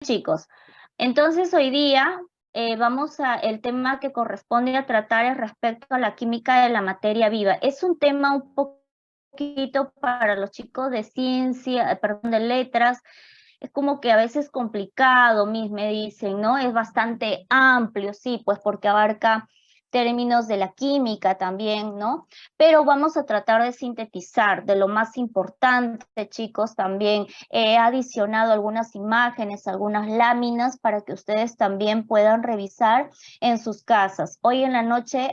Chicos, entonces hoy día el tema que corresponde a tratar es respecto a la química de la materia viva. Es un tema un poquito para los chicos de ciencia, perdón, de letras, es como que a veces complicado, me dicen, ¿no? Es bastante amplio, sí, pues porque abarca términos de la química también, ¿no? Pero vamos a tratar de sintetizar de lo más importante, chicos, también he adicionado algunas imágenes, algunas láminas para que ustedes también puedan revisar en sus casas. Hoy en la noche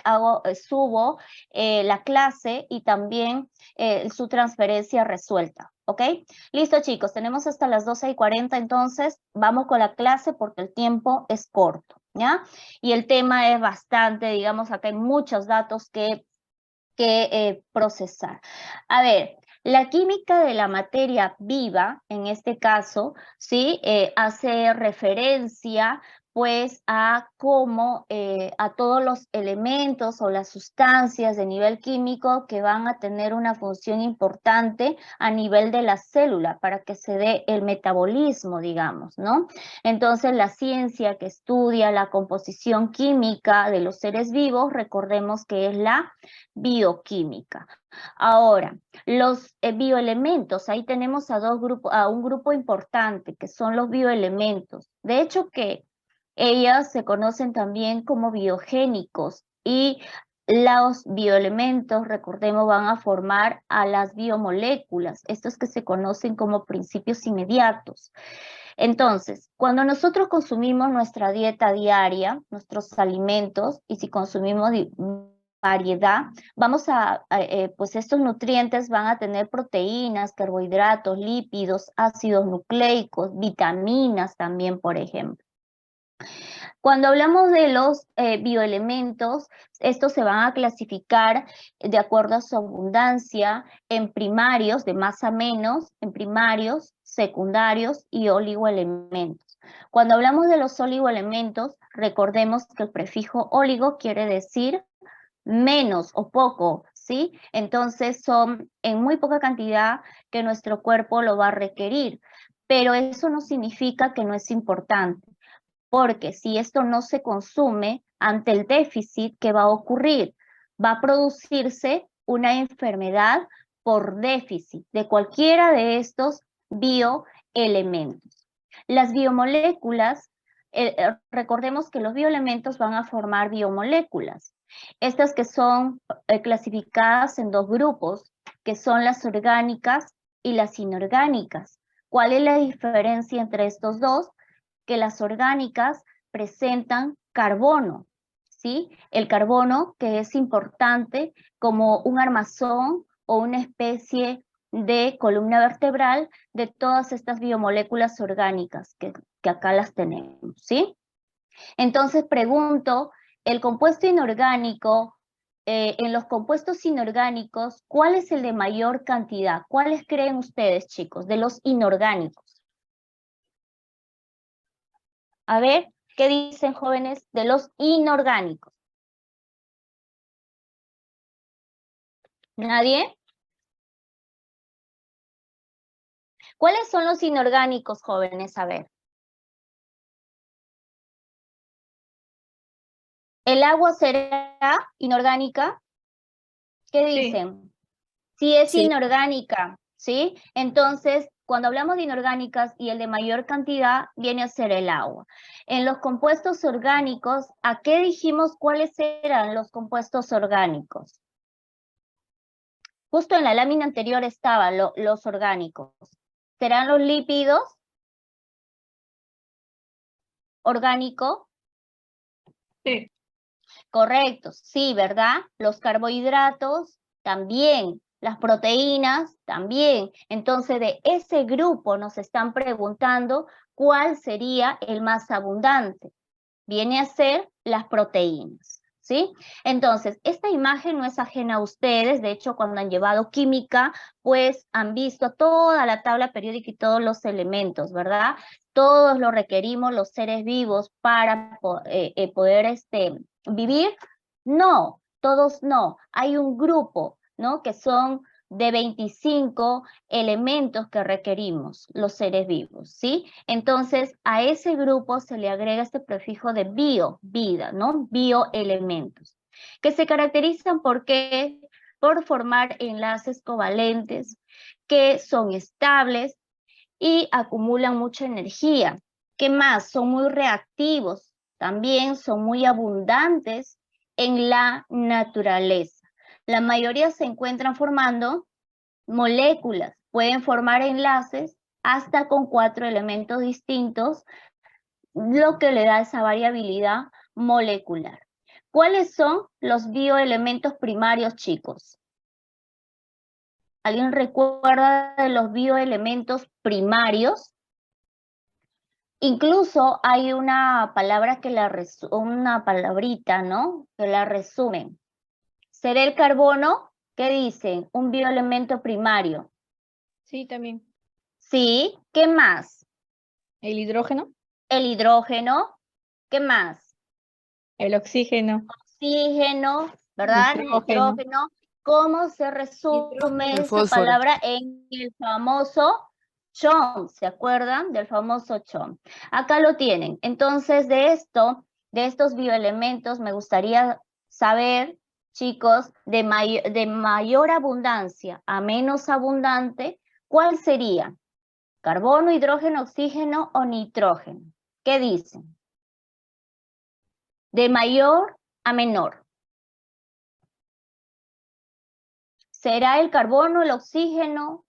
subo la clase y también su transferencia resuelta, ¿ok? Listo, chicos, tenemos hasta las 12:40, entonces vamos con la clase porque el tiempo es corto, ¿ya? Y el tema es bastante, digamos, acá hay muchos datos que procesar. A ver, la química de la materia viva, en este caso, ¿sí? Hace referencia pues a cómo a todos los elementos o las sustancias de nivel químico que van a tener una función importante a nivel de la célula para que se dé el metabolismo, digamos, ¿no? Entonces, la ciencia que estudia la composición química de los seres vivos, recordemos que es la bioquímica. Ahora, los bioelementos, ahí tenemos a un grupo importante que son los bioelementos. De hecho que ellas se conocen también como biogénicos y los bioelementos, recordemos, van a formar a las biomoléculas, estos que se conocen como principios inmediatos. Entonces, cuando nosotros consumimos nuestra dieta diaria, nuestros alimentos, y si consumimos variedad, pues estos nutrientes van a tener proteínas, carbohidratos, lípidos, ácidos nucleicos, vitaminas también, por ejemplo. Cuando hablamos de los bioelementos, estos se van a clasificar de acuerdo a su abundancia en primarios, de más a menos, en primarios, secundarios y oligoelementos. Cuando hablamos de los oligoelementos, recordemos que el prefijo oligo quiere decir menos o poco, ¿sí? Entonces son en muy poca cantidad que nuestro cuerpo lo va a requerir, pero eso no significa que no es importante, porque si esto no se consume ante el déficit, ¿qué va a ocurrir? Va a producirse una enfermedad por déficit de cualquiera de estos bioelementos. Las biomoléculas, recordemos que los bioelementos van a formar biomoléculas. Estas que son clasificadas en dos grupos, que son las orgánicas y las inorgánicas. ¿Cuál es la diferencia entre estos dos? Que las orgánicas presentan carbono, ¿sí? El carbono que es importante como un armazón o una especie de columna vertebral de todas estas biomoléculas orgánicas que acá las tenemos, ¿sí? Entonces pregunto, el compuesto inorgánico, en los compuestos inorgánicos, ¿cuál es el de mayor cantidad? ¿Cuáles creen ustedes, chicos, de los inorgánicos? A ver, ¿qué dicen jóvenes de los inorgánicos? ¿Nadie? ¿Cuáles son los inorgánicos, jóvenes? A ver. ¿El agua será inorgánica? ¿Qué Sí, dicen? Sí es sí. inorgánica, ¿sí? Entonces, cuando hablamos de inorgánicas y el de mayor cantidad, viene a ser el agua. En los compuestos orgánicos, ¿a qué dijimos cuáles eran los compuestos orgánicos? Justo en la lámina anterior estaban los orgánicos. ¿Serán los lípidos? ¿Orgánico? Sí. Correcto, sí, ¿verdad? Los carbohidratos también, las proteínas también. Entonces, de ese grupo nos están preguntando cuál sería el más abundante. Viene a ser las proteínas, ¿sí? Entonces, esta imagen no es ajena a ustedes. De hecho, cuando han llevado química, pues han visto toda la tabla periódica y todos los elementos, ¿verdad? Todos lo requerimos los seres vivos para poder vivir. No, todos no. Hay un grupo, ¿no? Que son de 25 elementos que requerimos los seres vivos, ¿sí? Entonces, a ese grupo se le agrega este prefijo de bio, vida, ¿no? Bioelementos, que se caracterizan por formar enlaces covalentes que son estables y acumulan mucha energía. ¿Qué más? Son muy reactivos, también son muy abundantes en la naturaleza. La mayoría se encuentran formando moléculas, pueden formar enlaces hasta con 4 elementos distintos, lo que le da esa variabilidad molecular. ¿Cuáles son los bioelementos primarios, chicos? ¿Alguien recuerda de los bioelementos primarios? Incluso hay una palabra que una palabrita, ¿no? Que la resumen. ¿Será el carbono? ¿Qué dicen? Un bioelemento primario. Sí, también. Sí, ¿qué más? El hidrógeno. El hidrógeno, ¿qué más? El oxígeno. Oxígeno, ¿verdad? Nitrógeno. Nitrógeno. ¿Cómo se El resume esa fósforo. palabra en el famoso CHON? ¿Se acuerdan del famoso CHON? Acá lo tienen. Entonces, de estos bioelementos, me gustaría saber, chicos, de mayor abundancia a menos abundante, ¿cuál sería? ¿Carbono, hidrógeno, oxígeno o nitrógeno? ¿Qué dicen? De mayor a menor. ¿Será el carbono, el oxígeno?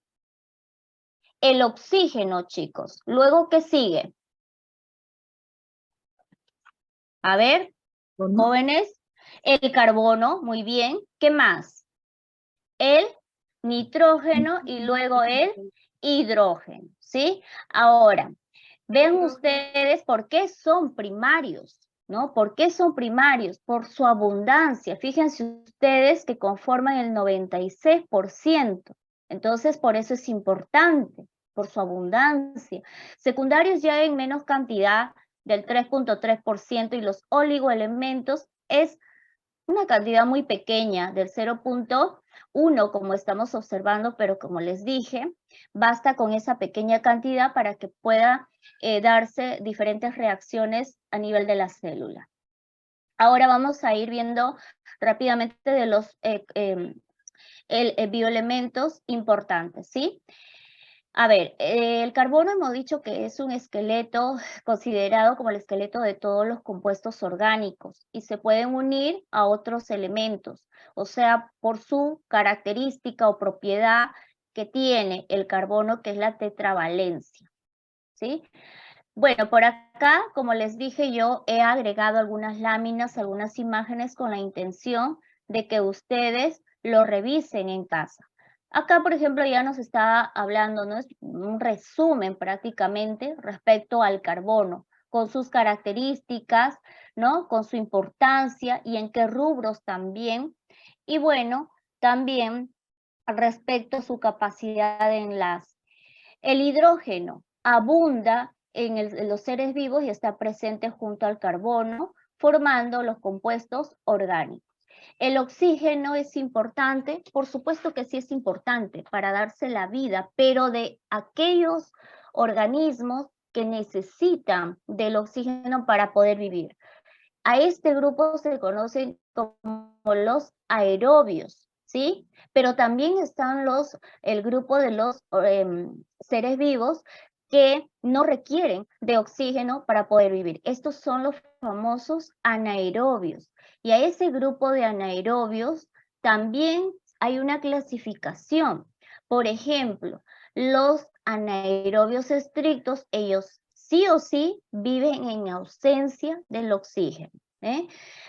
El oxígeno, chicos. Luego, ¿qué sigue? A ver, jóvenes. El carbono, muy bien. ¿Qué más? El nitrógeno y luego el hidrógeno, ¿sí? Ahora, vean ustedes por qué son primarios, ¿no? ¿Por qué son primarios? Por su abundancia. Fíjense ustedes que conforman el 96%. Entonces, por eso es importante, por su abundancia. Secundarios ya en menos cantidad, del 3.3%, y los oligoelementos es una cantidad muy pequeña, del 0.1, como estamos observando, pero como les dije, basta con esa pequeña cantidad para que pueda darse diferentes reacciones a nivel de la célula. Ahora vamos a ir viendo rápidamente de los bioelementos importantes, ¿sí? A ver, el carbono hemos dicho que es un esqueleto considerado como el esqueleto de todos los compuestos orgánicos y se pueden unir a otros elementos, o sea, por su característica o propiedad que tiene el carbono, que es la tetravalencia, ¿sí? Bueno, por acá, como les dije, yo he agregado algunas láminas, algunas imágenes con la intención de que ustedes lo revisen en casa. Acá, por ejemplo, ya nos está hablando, ¿no? Es un resumen prácticamente respecto al carbono, con sus características, ¿no? Con su importancia y en qué rubros también. Y bueno, también respecto a su capacidad de enlace. El hidrógeno abunda en los seres vivos y está presente junto al carbono, formando los compuestos orgánicos. El oxígeno es importante, por supuesto que sí es importante para darse la vida, pero de aquellos organismos que necesitan del oxígeno para poder vivir. A este grupo se conocen como los aerobios, ¿sí? Pero también están el grupo de los seres vivos que no requieren de oxígeno para poder vivir. Estos son los famosos anaerobios. Y a ese grupo de anaerobios también hay una clasificación. Por ejemplo, los anaerobios estrictos, ellos sí o sí viven en ausencia del oxígeno.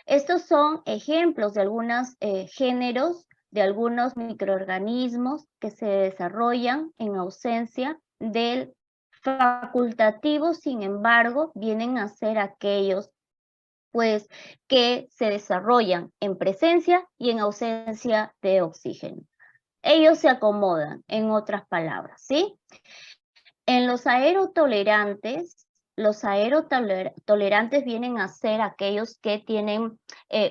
Estos son ejemplos de algunos géneros, de algunos microorganismos que se desarrollan en ausencia del facultativo. Sin embargo, vienen a ser aquellos pues que se desarrollan en presencia y en ausencia de oxígeno. Ellos se acomodan, en otras palabras, ¿sí? En los aerotolerantes, Los aerotolerantes vienen a ser aquellos que tienen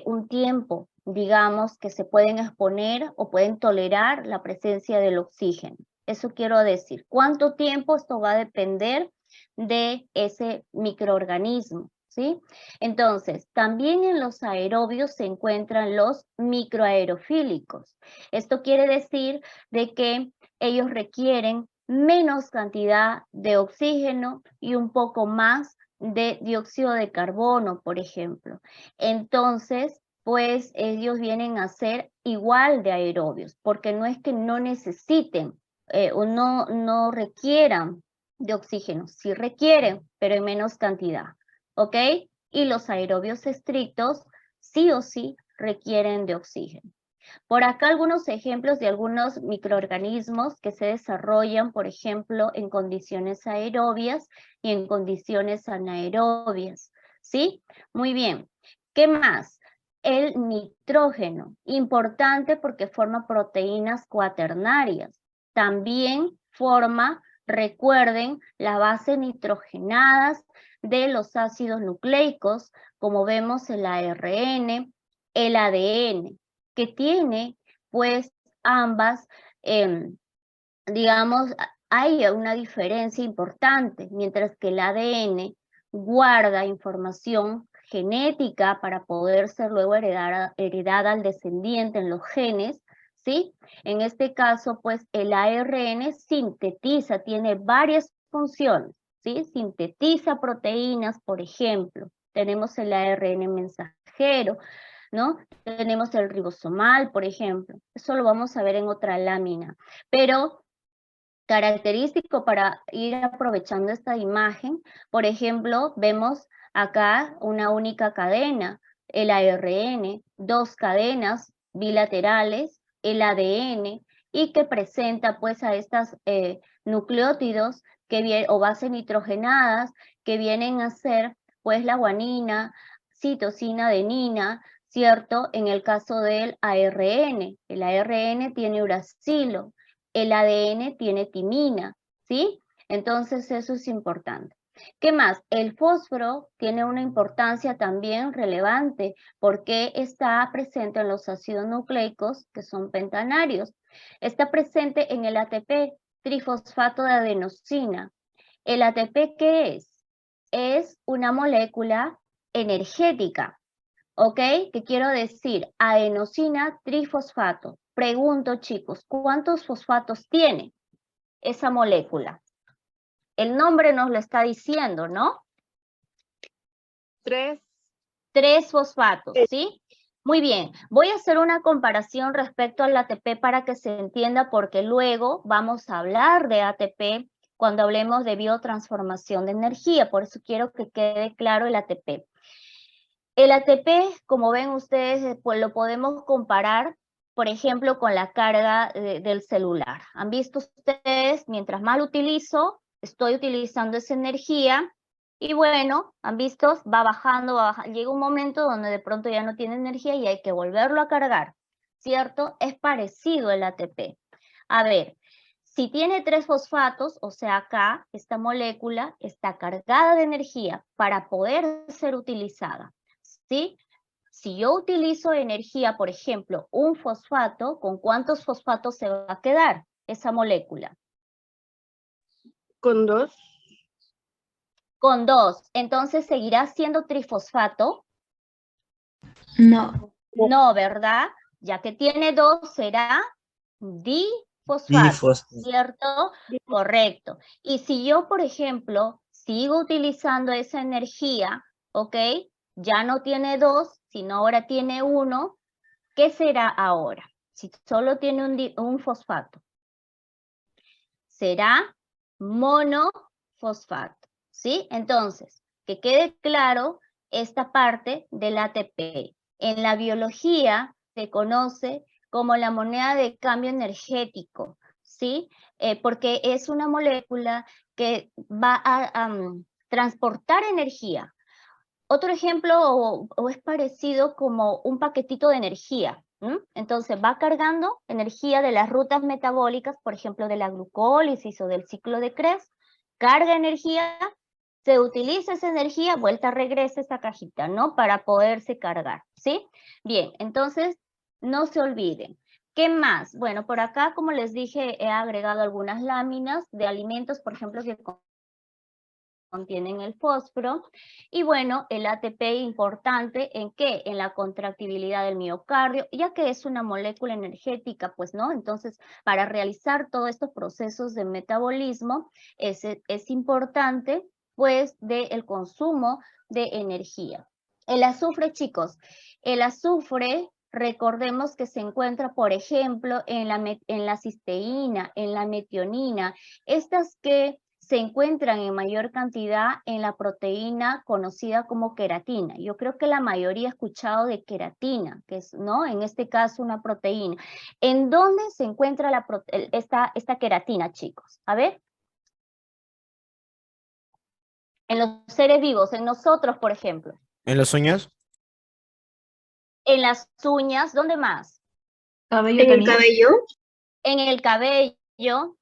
un tiempo, digamos, que se pueden exponer o pueden tolerar la presencia del oxígeno. Eso quiero decir. ¿Cuánto tiempo? Esto va a depender de ese microorganismo, ¿sí? Entonces, también en los aerobios se encuentran los microaerofílicos. Esto quiere decir de que ellos requieren menos cantidad de oxígeno y un poco más de dióxido de carbono, por ejemplo. Entonces, pues ellos vienen a ser igual de aerobios, porque no es que no necesiten o no requieran de oxígeno, sí requieren, pero en menos cantidad, ¿ok? Y los aerobios estrictos sí o sí requieren de oxígeno. Por acá algunos ejemplos de algunos microorganismos que se desarrollan, por ejemplo, en condiciones aerobias y en condiciones anaerobias, ¿sí? Muy bien. ¿Qué más? El nitrógeno, importante porque forma proteínas cuaternarias. También forma, recuerden, las bases nitrogenadas de los ácidos nucleicos, como vemos el ARN, el ADN, que tiene pues ambas, digamos, hay una diferencia importante, mientras que el ADN guarda información genética para poder ser luego heredada al descendiente en los genes, ¿sí? En este caso, pues el ARN sintetiza, tiene varias funciones, ¿sí? Sintetiza proteínas, por ejemplo. Tenemos el ARN mensajero, ¿no? Tenemos el ribosomal, por ejemplo. Eso lo vamos a ver en otra lámina. Pero característico para ir aprovechando esta imagen, por ejemplo, vemos acá una única cadena, el ARN, dos cadenas bilaterales, el ADN, y que presenta pues a estas nucleótidos o bases nitrogenadas que vienen a ser pues la guanina, citosina, adenina, ¿cierto? En el caso del ARN, el ARN tiene uracilo, el ADN tiene timina, ¿sí? Entonces eso es importante. ¿Qué más? El fósforo tiene una importancia también relevante porque está presente en los ácidos nucleicos que son pentanarios. Está presente en el ATP, trifosfato de adenosina. ¿El ATP qué es? Es una molécula energética, ¿ok? ¿Qué quiero decir? Adenosina trifosfato. Pregunto, chicos, ¿cuántos fosfatos tiene esa molécula? El nombre nos lo está diciendo, ¿no? 3. 3 fosfatos, ¿sí? Muy bien, voy a hacer una comparación respecto al ATP para que se entienda, porque luego vamos a hablar de ATP cuando hablemos de biotransformación de energía, por eso quiero que quede claro el ATP. El ATP, como ven ustedes, pues lo podemos comparar, por ejemplo, con la carga del celular. ¿Han visto ustedes? Mientras más lo utilizo, estoy utilizando esa energía y bueno, ¿han visto? Va bajando, va bajando. Llega un momento donde de pronto ya no tiene energía y hay que volverlo a cargar, ¿cierto? Es parecido el ATP. A ver, si tiene 3 fosfatos, o sea acá, esta molécula está cargada de energía para poder ser utilizada. ¿Sí? Si yo utilizo energía, por ejemplo, un fosfato, ¿con cuántos fosfatos se va a quedar esa molécula? Con 2. Con 2. Entonces, ¿seguirá siendo trifosfato? No. No, ¿verdad? Ya que tiene 2, será difosfato, ¿cierto? Correcto. Y si yo, por ejemplo, sigo utilizando esa energía, ¿ok? Ya no tiene 2, sino ahora tiene 1, ¿qué será ahora? Si solo tiene un fosfato. Será monofosfato, ¿sí? Entonces, que quede claro esta parte del ATP. En la biología se conoce como la moneda de cambio energético, ¿sí? Porque es una molécula que va a transportar energía. Otro ejemplo o es parecido como un paquetito de energía. Entonces va cargando energía de las rutas metabólicas, por ejemplo, de la glucólisis o del ciclo de Krebs, carga energía se utiliza esa energía, vuelta regresa esa cajita, ¿no? Para poderse cargar, ¿sí? Bien, entonces, no se olviden. ¿Qué más? Bueno, por acá, como les dije, he agregado algunas láminas de alimentos, por ejemplo, que contienen el fósforo, y bueno, el ATP importante ¿en qué? En la contractibilidad del miocardio, ya que es una molécula energética, pues, ¿no? Entonces, para realizar todos estos procesos de metabolismo, es importante, pues, del consumo de energía. El azufre, chicos, el azufre, recordemos que se encuentra, por ejemplo, en la cisteína, en la metionina, estas que se encuentran en mayor cantidad en la proteína conocida como queratina. Yo creo que la mayoría ha escuchado de queratina, que es, ¿no? En este caso, una proteína. ¿En dónde se encuentra esta queratina, chicos? A ver. En los seres vivos, en nosotros, por ejemplo. ¿En las uñas? En las uñas, ¿dónde más? ¿Cabello también? ¿En el cabello? En el cabello,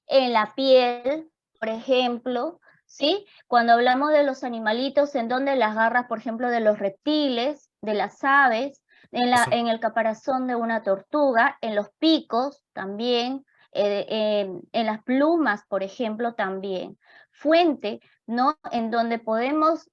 en la piel, por ejemplo, ¿sí? Cuando hablamos de los animalitos, ¿en dónde? Las garras, por ejemplo, de los reptiles, de las aves, en el caparazón de una tortuga, en los picos también, en las plumas, por ejemplo, también. Fuente, ¿no? En donde podemos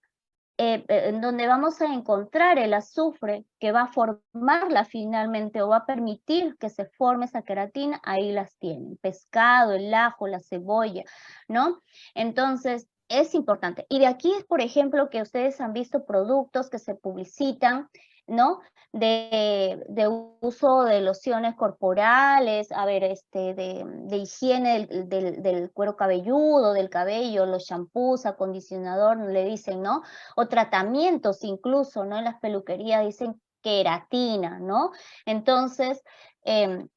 en donde vamos a encontrar el azufre que va a formarla finalmente o va a permitir que se forme esa queratina, ahí las tienen. Pescado, el ajo, la cebolla, ¿no? Entonces, es importante. Y de aquí es, por ejemplo, que ustedes han visto productos que se publicitan, ¿no? De uso de lociones corporales, a ver, de higiene del cuero cabelludo, del cabello, los shampoos, acondicionador, le dicen, ¿no? O tratamientos incluso, ¿no? En las peluquerías dicen queratina, ¿no? Entonces,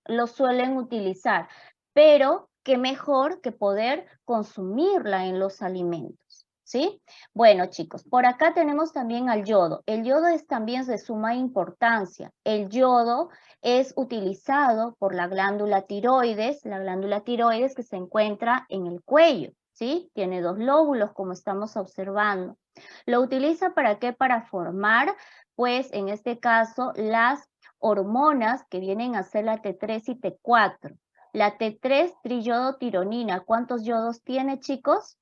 lo suelen utilizar, pero qué mejor que poder consumirla en los alimentos, ¿sí? Bueno, chicos, por acá tenemos también al yodo. El yodo es también de suma importancia. El yodo es utilizado por la glándula tiroides que se encuentra en el cuello, ¿sí? Tiene 2 lóbulos, como estamos observando. ¿Lo utiliza para qué? Para formar, pues, en este caso, las hormonas que vienen a ser la T3 y T4. La T3, triyodotironina, ¿cuántos yodos tiene, chicos?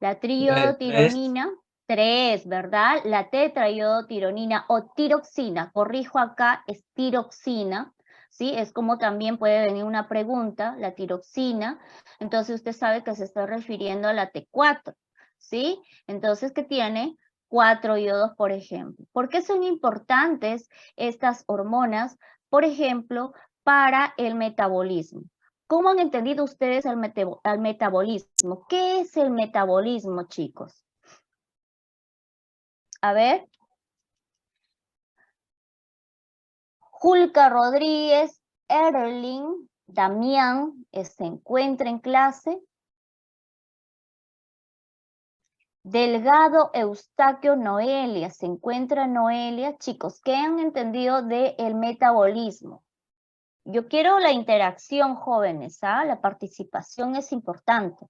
La triyodotironina, 3, ¿verdad? La tetrayodotironina o tiroxina, corrijo acá, es tiroxina, ¿sí? Es como también puede venir una pregunta, la tiroxina, entonces usted sabe que se está refiriendo a la T4, ¿sí? Entonces, ¿qué tiene? 4 yodos, por ejemplo. ¿Por qué son importantes estas hormonas? Por ejemplo, para el metabolismo. ¿Cómo han entendido ustedes al metabolismo? ¿Qué es el metabolismo, chicos? A ver. Julka Rodríguez, Erling, Damián, ¿se encuentra en clase? Delgado, Eustaquio, Noelia, ¿se encuentra Noelia? Chicos, ¿qué han entendido del metabolismo? Yo quiero la interacción, jóvenes, ¿ah? La participación es importante.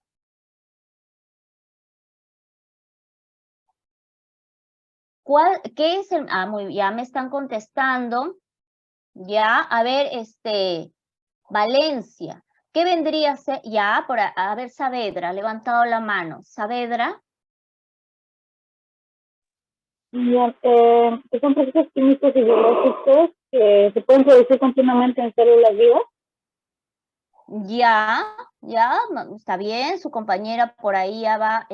¿Qué es el? Ya me están contestando. Ya, a ver, Valencia. ¿Qué vendría a ser? Ya, a ver, Saavedra, ha levantado la mano. Saavedra. Ya, que son procesos químicos y biológicos que se pueden producir continuamente en células vivas. Ya, está bien. Su compañera por ahí ya va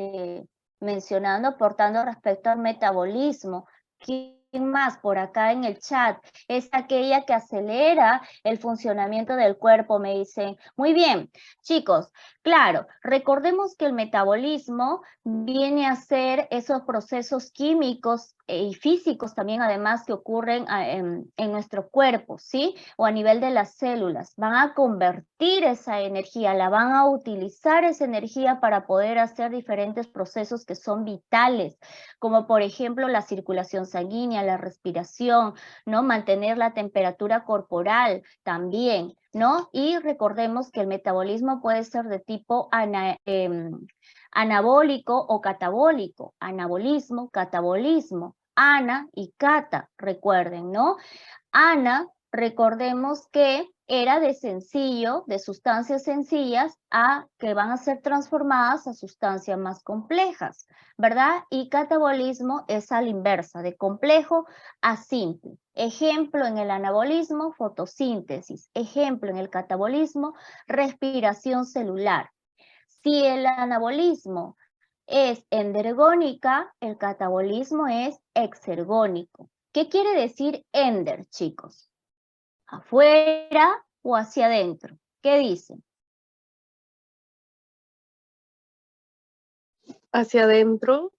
mencionando, aportando respecto al metabolismo. ¿Quién más por acá en el chat? Es aquella que acelera el funcionamiento del cuerpo, me dicen. Muy bien, chicos, claro, recordemos que el metabolismo viene a ser esos procesos químicos y físicos también, además, que ocurren en nuestro cuerpo, ¿sí? O a nivel de las células. Van a convertir esa energía, la van a utilizar esa energía para poder hacer diferentes procesos que son vitales, como por ejemplo la circulación sanguínea, la respiración, ¿no? Mantener la temperatura corporal también, ¿no? Y recordemos que el metabolismo puede ser de tipo anabólico o catabólico. Anabolismo, catabolismo. Ana y cata, recuerden, ¿no? Ana, recordemos que era de sencillo, de sustancias sencillas, a que van a ser transformadas a sustancias más complejas, ¿verdad? Y catabolismo es a la inversa, de complejo a simple. Ejemplo en el anabolismo, fotosíntesis. Ejemplo en el catabolismo, respiración celular. Si el anabolismo es endergónica, el catabolismo es exergónico. ¿Qué quiere decir ender, chicos? ¿Afuera o hacia adentro? ¿Qué dicen? Hacia adentro.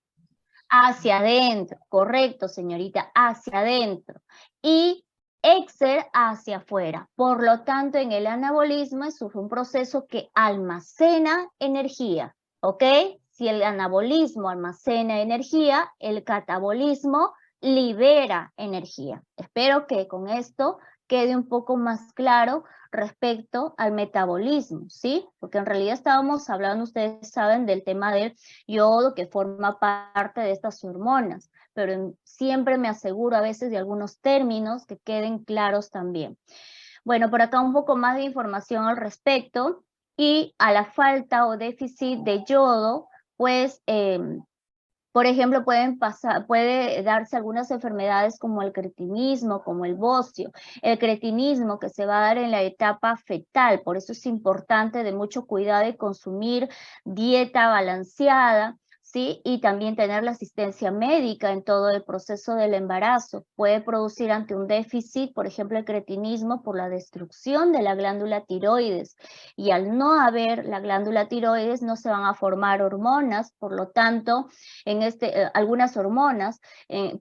Hacia adentro, correcto, señorita, hacia adentro. Y exer hacia afuera. Por lo tanto, en el anabolismo es un proceso que almacena energía, ¿ok? Si el anabolismo almacena energía, el catabolismo libera energía. Espero que con esto quede un poco más claro respecto al metabolismo, ¿sí? Porque en realidad estábamos hablando, ustedes saben, del tema del yodo que forma parte de estas hormonas, pero siempre me aseguro a veces de algunos términos que queden claros también. Bueno, por acá un poco más de información al respecto y a la falta o déficit de yodo, pues por ejemplo, puede darse algunas enfermedades como el cretinismo, como el bocio. El cretinismo que se va a dar en la etapa fetal, por eso es importante de mucho cuidado de consumir dieta balanceada, ¿sí? Y también tener la asistencia médica en todo el proceso del embarazo. Puede producir ante un déficit, por ejemplo, el cretinismo por la destrucción de la glándula tiroides. Y al no haber la glándula tiroides no se van a formar hormonas, por lo tanto, en algunas hormonas,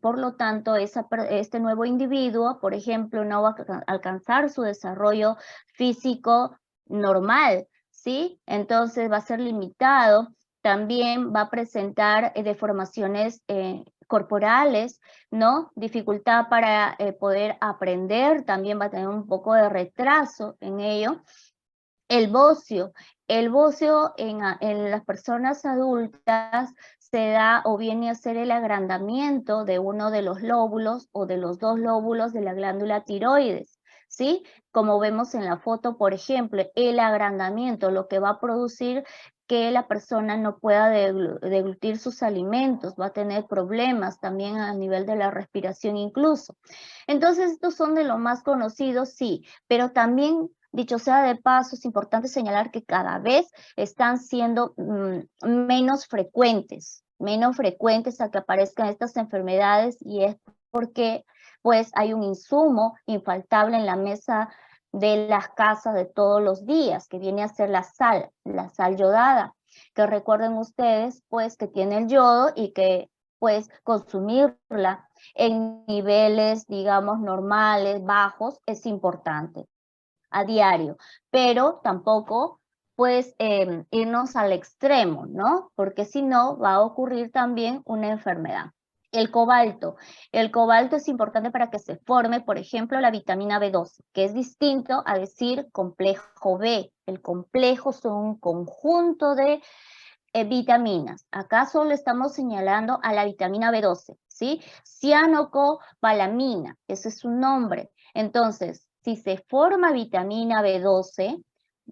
por lo tanto, este nuevo individuo, por ejemplo, no va a alcanzar su desarrollo físico normal, ¿sí? Entonces va a ser limitado, también va a presentar deformaciones corporales, ¿no? Dificultad para poder aprender, también va a tener un poco de retraso en ello. El bocio en las personas adultas se da o viene a ser el agrandamiento de uno de los lóbulos o de los dos lóbulos de la glándula tiroides, ¿sí? Como vemos en la foto, por ejemplo, el agrandamiento, lo que va a producir que la persona no pueda deglutir sus alimentos, va a tener problemas también a nivel de la respiración incluso. Entonces, estos son de los más conocidos, sí, pero también, dicho sea de paso, es importante señalar que cada vez están siendo menos frecuentes a que aparezcan estas enfermedades, y es porque pues hay un insumo infaltable en la mesa de las casas de todos los días, que viene a ser la sal yodada, que recuerden ustedes pues que tiene el yodo y que pues consumirla en niveles, digamos, normales, bajos, es importante a diario, pero tampoco pues irnos al extremo, ¿no? Porque si no va a ocurrir también una enfermedad. El cobalto es importante para que se forme, por ejemplo, la vitamina B12, que es distinto a decir complejo B. El complejo son un conjunto de vitaminas. Acá solo estamos señalando a la vitamina B12, ¿sí? Cianocobalamina, ese es su nombre. Entonces, si se forma vitamina B12,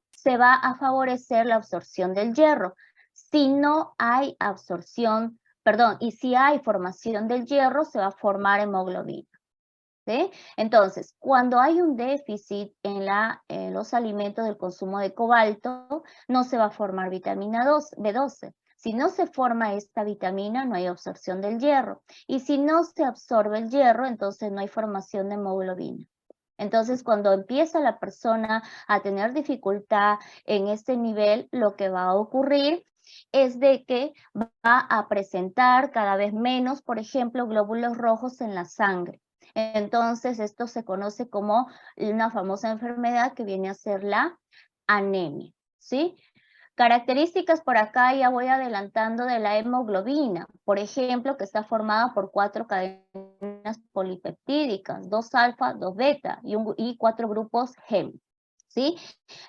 se va a favorecer la absorción del hierro. Si no hay absorción, perdón, y si hay formación del hierro, se va a formar hemoglobina. ¿Sí? Entonces, cuando hay un déficit en los alimentos del consumo de cobalto, no se va a formar vitamina B12. Si no se forma esta vitamina, no hay absorción del hierro. Y si no se absorbe el hierro, entonces no hay formación de hemoglobina. Entonces, cuando empieza la persona a tener dificultad en este nivel, lo que va a ocurrir es de que va a presentar cada vez menos, por ejemplo, glóbulos rojos en la sangre. Entonces, esto se conoce como una famosa enfermedad que viene a ser la anemia, ¿sí? Características por acá ya voy adelantando de la hemoglobina, por ejemplo, que está formada por 4 cadenas polipeptídicas, 2 alfa, 2 beta y 4 grupos GEM, ¿sí?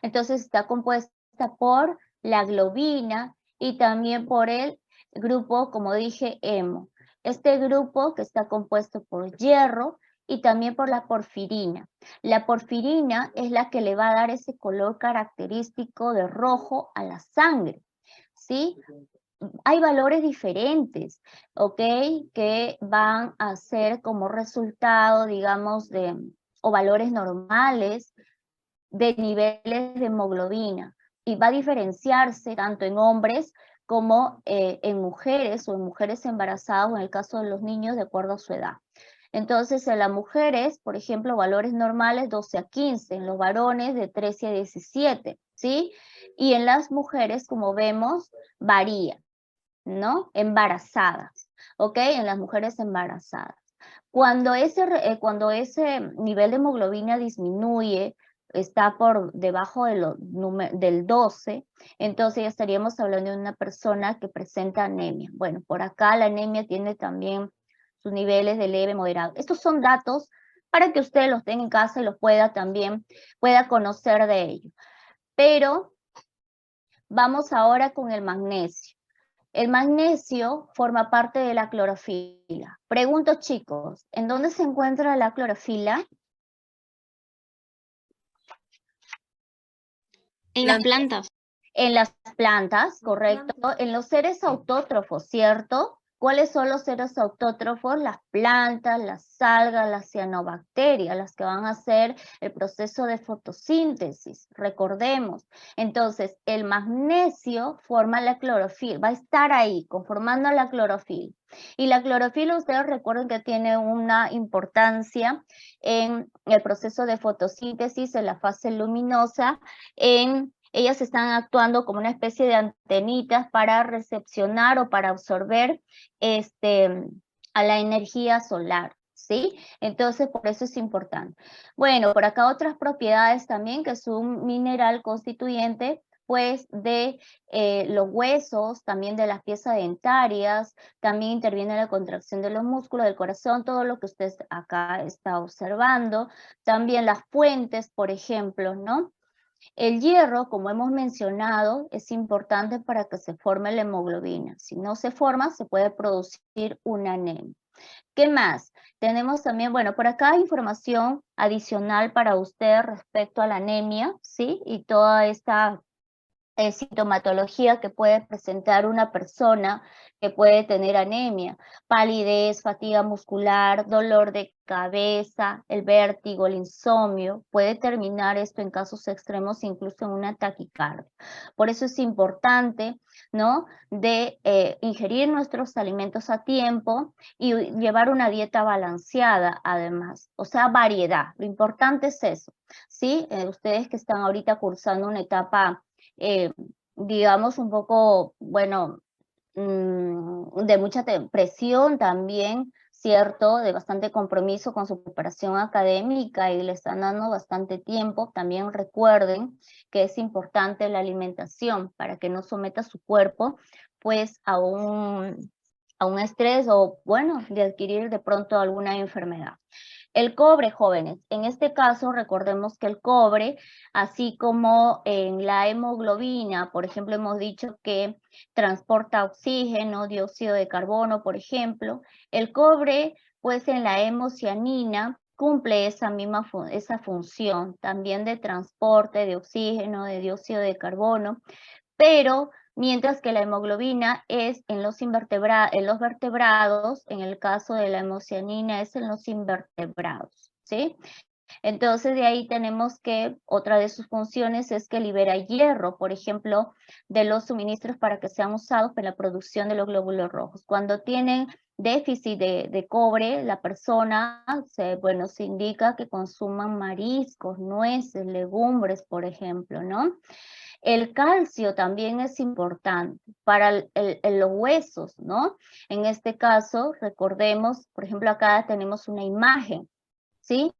Entonces está compuesta por la globina y también por el grupo, como dije, hemo. Este grupo que está compuesto por hierro y también por la porfirina. La porfirina es la que le va a dar ese color característico de rojo a la sangre, ¿sí? Hay valores diferentes, ¿ok? Que van a ser como resultado, digamos, o valores normales de niveles de hemoglobina. Y va a diferenciarse tanto en hombres como en mujeres o en mujeres embarazadas o en el caso de los niños de acuerdo a su edad. Entonces, en las mujeres, por ejemplo, valores normales 12 a 15, en los varones de 13 a 17, ¿sí? Y en las mujeres, como vemos, varía, ¿no? Embarazadas, ¿ok? En las mujeres embarazadas. Cuando ese nivel de hemoglobina disminuye, está por debajo del 12, entonces ya estaríamos hablando de una persona que presenta anemia. Bueno, por acá la anemia tiene también sus niveles de leve, moderado. Estos son datos para que usted los tenga en casa y los pueda conocer de ellos. Pero vamos ahora con el magnesio. El magnesio forma parte de la clorofila. Pregunto, chicos, ¿en dónde se encuentra la clorofila? En las plantas. En las plantas, correcto. En los seres autótrofos, ¿cierto? ¿Cuáles son los seres autótrofos? Las plantas, las algas, las cianobacterias, las que van a hacer el proceso de fotosíntesis, recordemos. Entonces, el magnesio forma la clorofila, va a estar ahí, conformando la clorofila. Y la clorofila, ustedes recuerden que tiene una importancia en el proceso de fotosíntesis, en la fase luminosa, ellas están actuando como una especie de antenitas para recepcionar o para absorber a la energía solar, ¿sí? Entonces, por eso es importante. Bueno, por acá otras propiedades también, que es un mineral constituyente, pues, de los huesos, también de las piezas dentarias, también interviene en la contracción de los músculos del corazón, todo lo que usted acá está observando. También las fuentes, por ejemplo, ¿no? El hierro, como hemos mencionado, es importante para que se forme la hemoglobina. Si no se forma, se puede producir una anemia. ¿Qué más? Tenemos también, bueno, por acá hay información adicional para usted respecto a la anemia, ¿sí? Y toda esta sintomatología que puede presentar una persona que puede tener anemia: palidez, fatiga muscular, dolor de cabeza, el vértigo, el insomnio. Puede terminar esto en casos extremos incluso en una taquicardia. Por eso es importante, ¿no?, de ingerir nuestros alimentos a tiempo y llevar una dieta balanceada además, o sea, variedad. Lo importante es eso, ¿sí? Ustedes que están ahorita cursando una etapa digamos, un poco, bueno, de mucha presión también, ¿cierto? De bastante compromiso con su preparación académica y le están dando bastante tiempo. También recuerden que es importante la alimentación para que no someta su cuerpo, pues, a un estrés o, bueno, de adquirir de pronto alguna enfermedad. El cobre, jóvenes, en este caso recordemos que el cobre, así como en la hemoglobina, por ejemplo, hemos dicho que transporta oxígeno, dióxido de carbono, por ejemplo, el cobre, pues en la hemocianina cumple esa función también de transporte de oxígeno, de dióxido de carbono, pero mientras que la hemoglobina es en los vertebrados, en el caso de la hemocianina es en los invertebrados, ¿sí? Entonces, de ahí tenemos que otra de sus funciones es que libera hierro, por ejemplo, de los suministros para que sean usados para la producción de los glóbulos rojos. Cuando tienen déficit de cobre, la persona, se indica que consuman mariscos, nueces, legumbres, por ejemplo, ¿no? El calcio también es importante para los huesos, ¿no? En este caso, recordemos, por ejemplo, acá tenemos una imagen, ¿sí?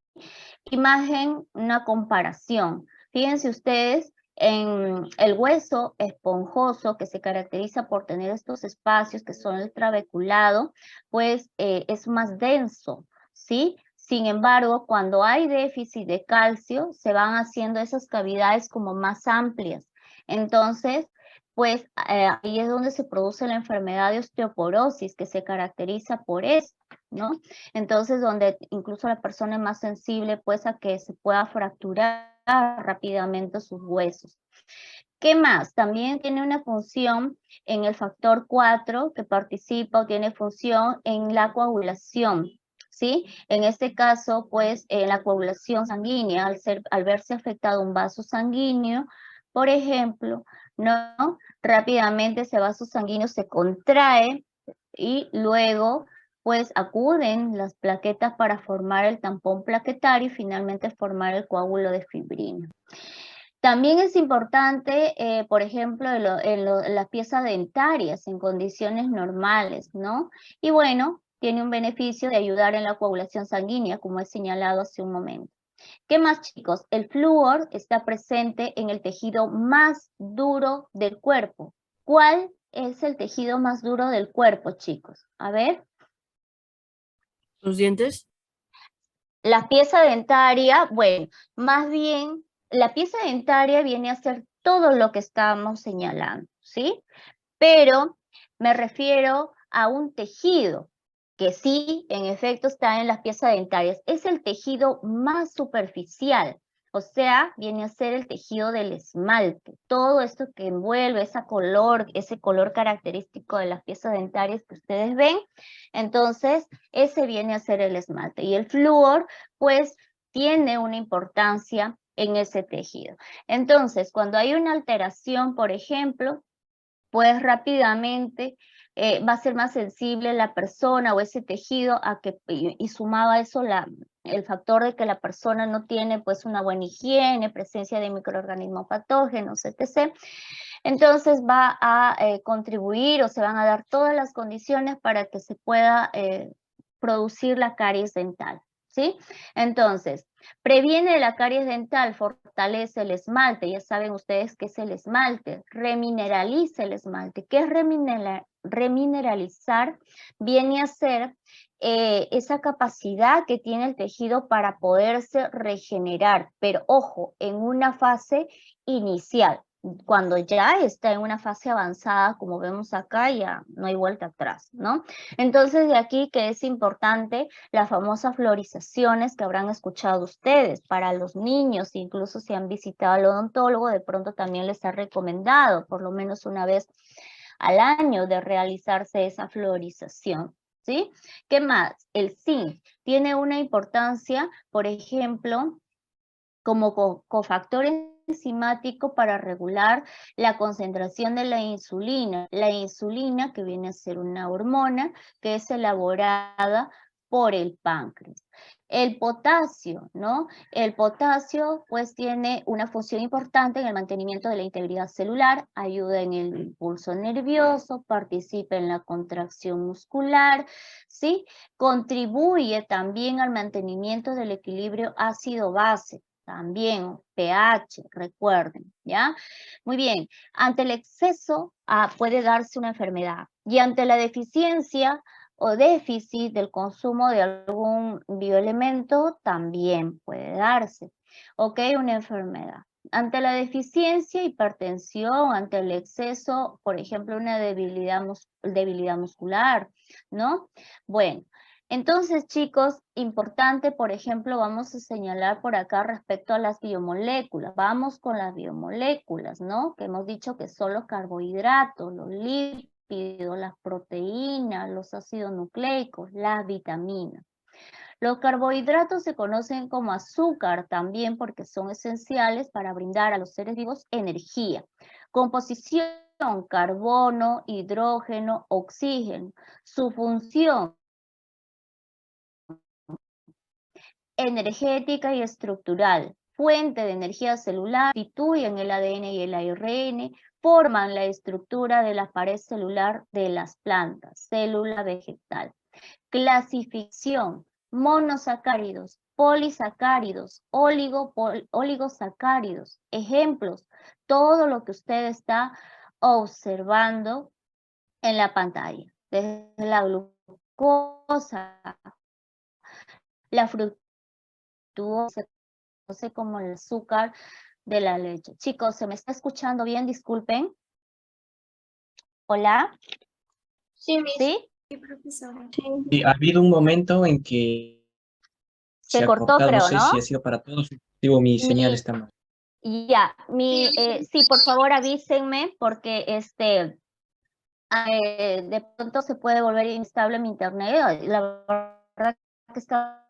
Imagen, una comparación. Fíjense ustedes en el hueso esponjoso, que se caracteriza por tener estos espacios que son el trabeculado, pues es más denso, ¿sí? Sin embargo, cuando hay déficit de calcio, se van haciendo esas cavidades como más amplias. Entonces, pues ahí es donde se produce la enfermedad de osteoporosis, que se caracteriza por eso, ¿no? Entonces, donde incluso la persona es más sensible, pues, a que se pueda fracturar rápidamente sus huesos. ¿Qué más? También tiene una función en el factor 4 que participa o tiene función en la coagulación, ¿sí? En este caso, pues, en la coagulación sanguínea, al verse afectado un vaso sanguíneo, por ejemplo, ¿no? Rápidamente ese vaso sanguíneo se contrae y luego, pues, acuden las plaquetas para formar el tampón plaquetario y finalmente formar el coágulo de fibrina. También es importante, por ejemplo, en las piezas dentarias en condiciones normales, ¿no? Y bueno, tiene un beneficio de ayudar en la coagulación sanguínea, como he señalado hace un momento. ¿Qué más, chicos? El flúor está presente en el tejido más duro del cuerpo. ¿Cuál es el tejido más duro del cuerpo, chicos? A ver. ¿Los dientes? La pieza dentaria, bueno, más bien, la pieza dentaria viene a ser todo lo que estamos señalando, ¿sí? Pero me refiero a un tejido que sí, en efecto, está en las piezas dentarias. Es el tejido más superficial, o sea, viene a ser el tejido del esmalte. Todo esto que envuelve ese color característico de las piezas dentarias que ustedes ven, entonces ese viene a ser el esmalte. Y el flúor, pues, tiene una importancia en ese tejido. Entonces, cuando hay una alteración, por ejemplo, pues rápidamente va a ser más sensible la persona o ese tejido a que, y sumado a eso el factor de que la persona no tiene pues una buena higiene, presencia de microorganismos patógenos, etc. Entonces va a contribuir o se van a dar todas las condiciones para que se pueda producir la caries dental, ¿sí? Entonces, previene la caries dental, fortalece el esmalte, ya saben ustedes qué es el esmalte, remineraliza el esmalte. ¿Qué es remineralizar? Viene a ser esa capacidad que tiene el tejido para poderse regenerar, pero ojo, en una fase inicial. Cuando ya está en una fase avanzada, como vemos acá, ya no hay vuelta atrás, ¿no? Entonces, de aquí que es importante las famosas florizaciones que habrán escuchado ustedes para los niños, incluso si han visitado al odontólogo, de pronto también les ha recomendado por lo menos una vez al año de realizarse esa florización, ¿sí? ¿Qué más? El zinc tiene una importancia, por ejemplo, como cofactor enzimático para regular la concentración de la insulina. La insulina, que viene a ser una hormona que es elaborada por el páncreas. El potasio, ¿no? El potasio, pues, tiene una función importante en el mantenimiento de la integridad celular, ayuda en el impulso nervioso, participa en la contracción muscular, ¿sí? Contribuye también al mantenimiento del equilibrio ácido-base. También pH, recuerden, ¿ya? Muy bien, ante el exceso puede darse una enfermedad y ante la deficiencia o déficit del consumo de algún bioelemento también puede darse, ¿ok? Una enfermedad. Ante la deficiencia, hipertensión, ante el exceso, por ejemplo, una debilidad muscular, ¿no? Bueno. Entonces, chicos, importante, por ejemplo, vamos a señalar por acá respecto a las biomoléculas. Vamos con las biomoléculas, ¿no? Que hemos dicho que son los carbohidratos, los lípidos, las proteínas, los ácidos nucleicos, las vitaminas. Los carbohidratos se conocen como azúcar también porque son esenciales para brindar a los seres vivos energía. Composición: carbono, hidrógeno, oxígeno. Su función: energética y estructural, fuente de energía celular, constituyen el ADN y el ARN, forman la estructura de la pared celular de las plantas, célula vegetal. Clasificación: monosacáridos, polisacáridos, oligosacáridos. Ejemplos: todo lo que usted está observando en la pantalla, desde la glucosa, la fructuosa, no sé, como el azúcar de la leche. Chicos, ¿se me está escuchando bien? Disculpen. ¿Hola? Sí, Miss. ¿Sí? Sí, profesora. Sí, ha habido un momento en que Se se ha cortó, cortado, no creo, sé si ¿no? ha sido para todos, digo, mi señal está mal. Ya, sí, por favor avísenme porque de pronto se puede volver inestable mi internet. La verdad que está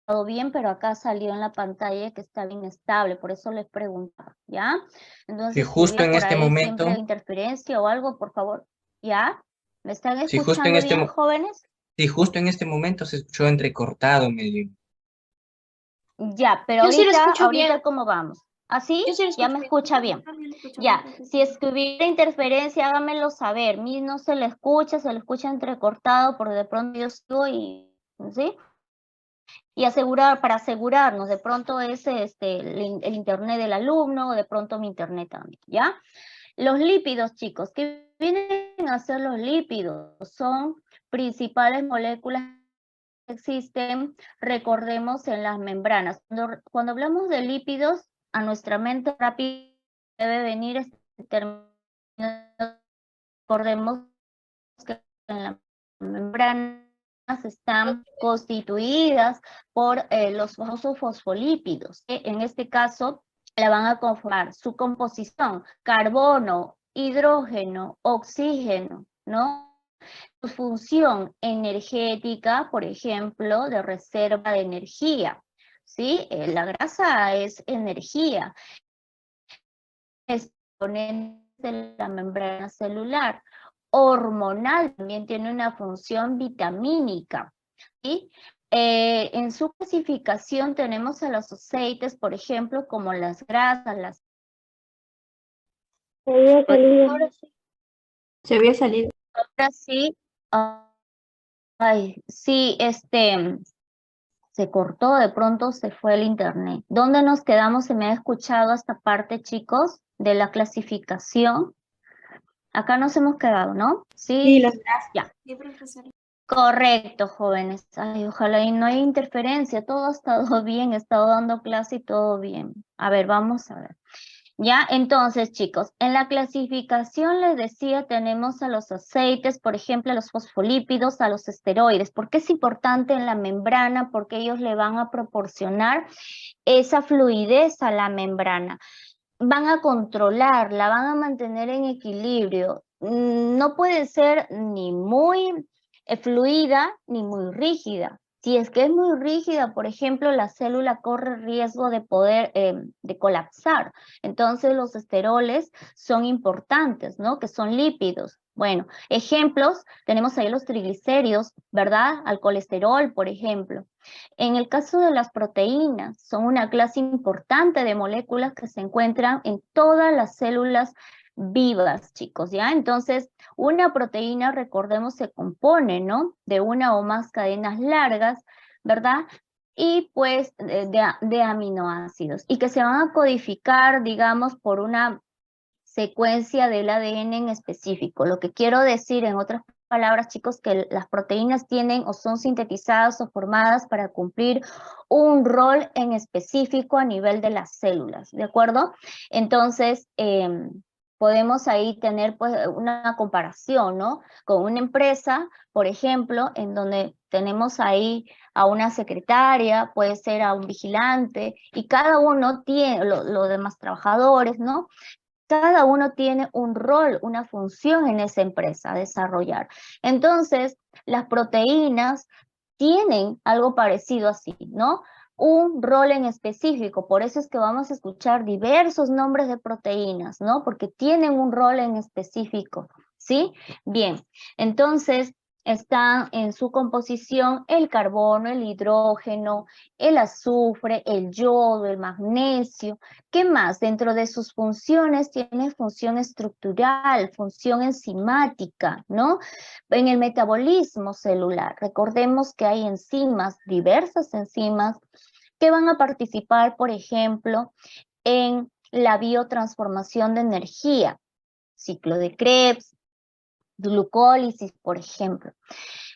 todo bien, pero acá salió en la pantalla que está inestable, por eso les pregunto, ¿ya? Entonces, Sí, justo si hubiera en por este ahí momento, siempre interferencia o algo, por favor, ¿ya? ¿Me están sí, justo en escuchando bien, jóvenes? sí, justo en este momento se escuchó entrecortado medio. Ya, pero Yo sí lo escucho ahorita bien. ¿cómo vamos? ¿Así? Yo sí lo ¿Ya escucho me bien. escucha bien? También lo escucho Ya, bien, si es que hubiera interferencia, hágamelo saber. A mí no se le escucha entrecortado, porque de pronto yo sigo y, ¿sí? Y para asegurarnos, de pronto es el internet del alumno, o de pronto mi internet también, ¿ya? Los lípidos, chicos, ¿qué vienen a ser los lípidos? Son principales moléculas que existen, recordemos, en las membranas. Cuando hablamos de lípidos, a nuestra mente rápido debe venir este término. Recordemos que en las membranas están constituidas por los famosos fosfolípidos, que en este caso la van a conformar su composición: carbono, hidrógeno, oxígeno, ¿no? Su función energética, por ejemplo, de reserva de energía, ¿sí? La grasa es energía, es componente de la membrana celular. Hormonal, también tiene una función vitamínica, ¿sí? En su clasificación tenemos a los aceites, por ejemplo, como las grasas, las... Se había salido. Ahora sí. Se había salido. Ahora sí, ay, sí, se cortó, de pronto se fue el internet. ¿Dónde nos quedamos? ¿Se me ha escuchado esta parte, chicos, de la clasificación? Acá nos hemos quedado, ¿no? Sí, Sí, las grasas. ya. Sí, profesora. Correcto, jóvenes. Ay, ojalá y no haya interferencia. Todo ha estado bien, he estado dando clase y todo bien. A ver, vamos a ver. Ya, entonces, chicos, en la clasificación les decía, tenemos a los aceites, por ejemplo, a los fosfolípidos, a los esteroides. ¿Por qué es importante en la membrana? Porque ellos le van a proporcionar esa fluidez a la membrana. Van a controlarla, van a mantener en equilibrio. No puede ser ni muy fluida ni muy rígida. Si es que es muy rígida, por ejemplo, la célula corre riesgo de poder de colapsar. Entonces los esteroles son importantes, ¿no? Que son lípidos. Bueno, ejemplos, tenemos ahí los triglicéridos, ¿verdad? Al colesterol, por ejemplo. En el caso de las proteínas, son una clase importante de moléculas que se encuentran en todas las células vivas, chicos, ¿ya? Entonces, una proteína, recordemos, se compone, ¿no? De una o más cadenas largas, ¿verdad? Y pues de aminoácidos, y que se van a codificar, digamos, por una secuencia del ADN en específico. Lo que quiero decir, en otras palabras, chicos, que las proteínas tienen o son sintetizadas o formadas para cumplir un rol en específico a nivel de las células, ¿de acuerdo? Entonces, podemos ahí tener pues una comparación, ¿no? Con una empresa, por ejemplo, en donde tenemos ahí a una secretaria, puede ser a un vigilante, y cada uno tiene, los demás trabajadores, ¿no? Cada uno tiene un rol, una función en esa empresa a desarrollar. Entonces, las proteínas tienen algo parecido así, ¿no? Un rol en específico, por eso es que vamos a escuchar diversos nombres de proteínas, ¿no? Porque tienen un rol en específico, ¿sí? Bien, entonces están en su composición el carbono, el hidrógeno, el azufre, el yodo, el magnesio. ¿Qué más? Dentro de sus funciones tiene función estructural, función enzimática, ¿no? En el metabolismo celular, recordemos que hay enzimas, diversas enzimas, que van a participar, por ejemplo, en la biotransformación de energía, ciclo de Krebs, glucólisis, por ejemplo.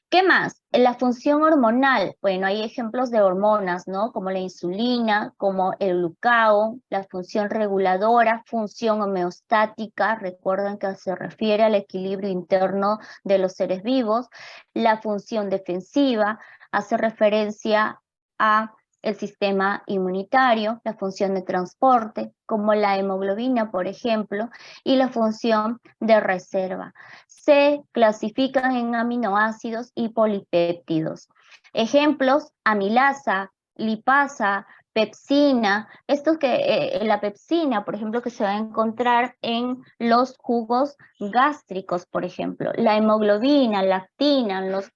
¿Qué más? La función hormonal. Bueno, hay ejemplos de hormonas, ¿no? Como la insulina, como el glucagón, la función reguladora, función homeostática, recuerden que se refiere al equilibrio interno de los seres vivos. La función defensiva hace referencia a el sistema inmunitario, la función de transporte, como la hemoglobina, por ejemplo, y la función de reserva. Se clasifican en aminoácidos y polipéptidos. Ejemplos: amilasa, lipasa, pepsina. Esto que la pepsina, por ejemplo, que se va a encontrar en los jugos gástricos, por ejemplo. La hemoglobina, lactina, los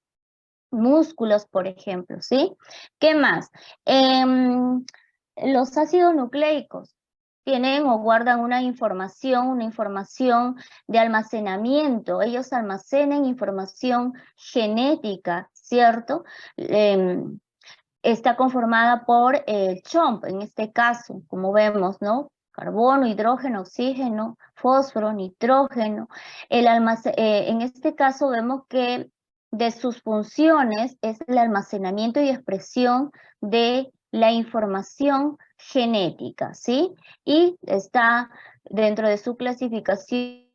músculos, por ejemplo, ¿sí? ¿Qué más? Los ácidos nucleicos tienen o guardan una información de almacenamiento. Ellos almacenan información genética, ¿cierto? Está conformada por el CHOMP, en este caso, como vemos, ¿no? Carbono, hidrógeno, oxígeno, fósforo, nitrógeno. En este caso vemos que de sus funciones es el almacenamiento y expresión de la información genética, ¿sí? Y está dentro de su clasificación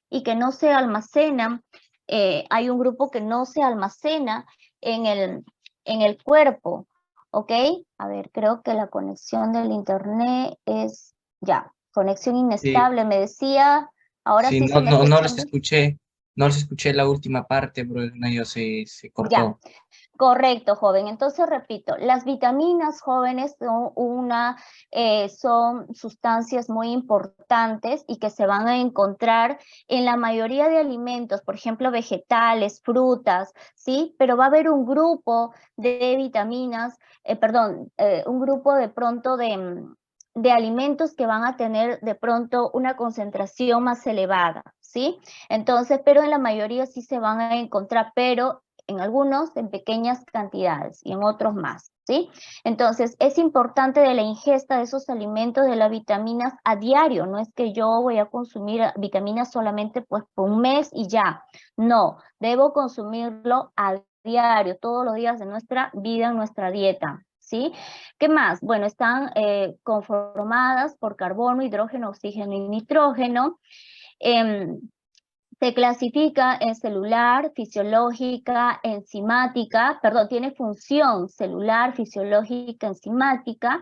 y que no se almacenan. Hay un grupo que no se almacena en el cuerpo, ¿ok? A ver, creo que la conexión del internet es, ya, conexión Sí, inestable, me decía, ahora sí, sí no, se me no, escuchan. no les escuché la última parte, porque medio se Ya, cortó. correcto, joven. Entonces, repito, las vitaminas, jóvenes, son sustancias muy importantes y que se van a encontrar en la mayoría de alimentos, por ejemplo, vegetales, frutas, ¿sí? Pero va a haber un grupo de vitaminas, un grupo de pronto de alimentos que van a tener de pronto una concentración más elevada, ¿sí? Entonces, pero en la mayoría sí se van a encontrar, pero en algunos en pequeñas cantidades y en otros más, ¿sí? Entonces, es importante de la ingesta de esos alimentos, de las vitaminas a diario. No es que yo voy a consumir vitaminas solamente pues por un mes y ya. No, debo consumirlo a diario, todos los días de nuestra vida, en nuestra dieta, ¿sí? ¿Qué más? Bueno, están conformadas por carbono, hidrógeno, oxígeno y nitrógeno. Se clasifica en celular, fisiológica, enzimática, perdón, tiene función celular, fisiológica, enzimática,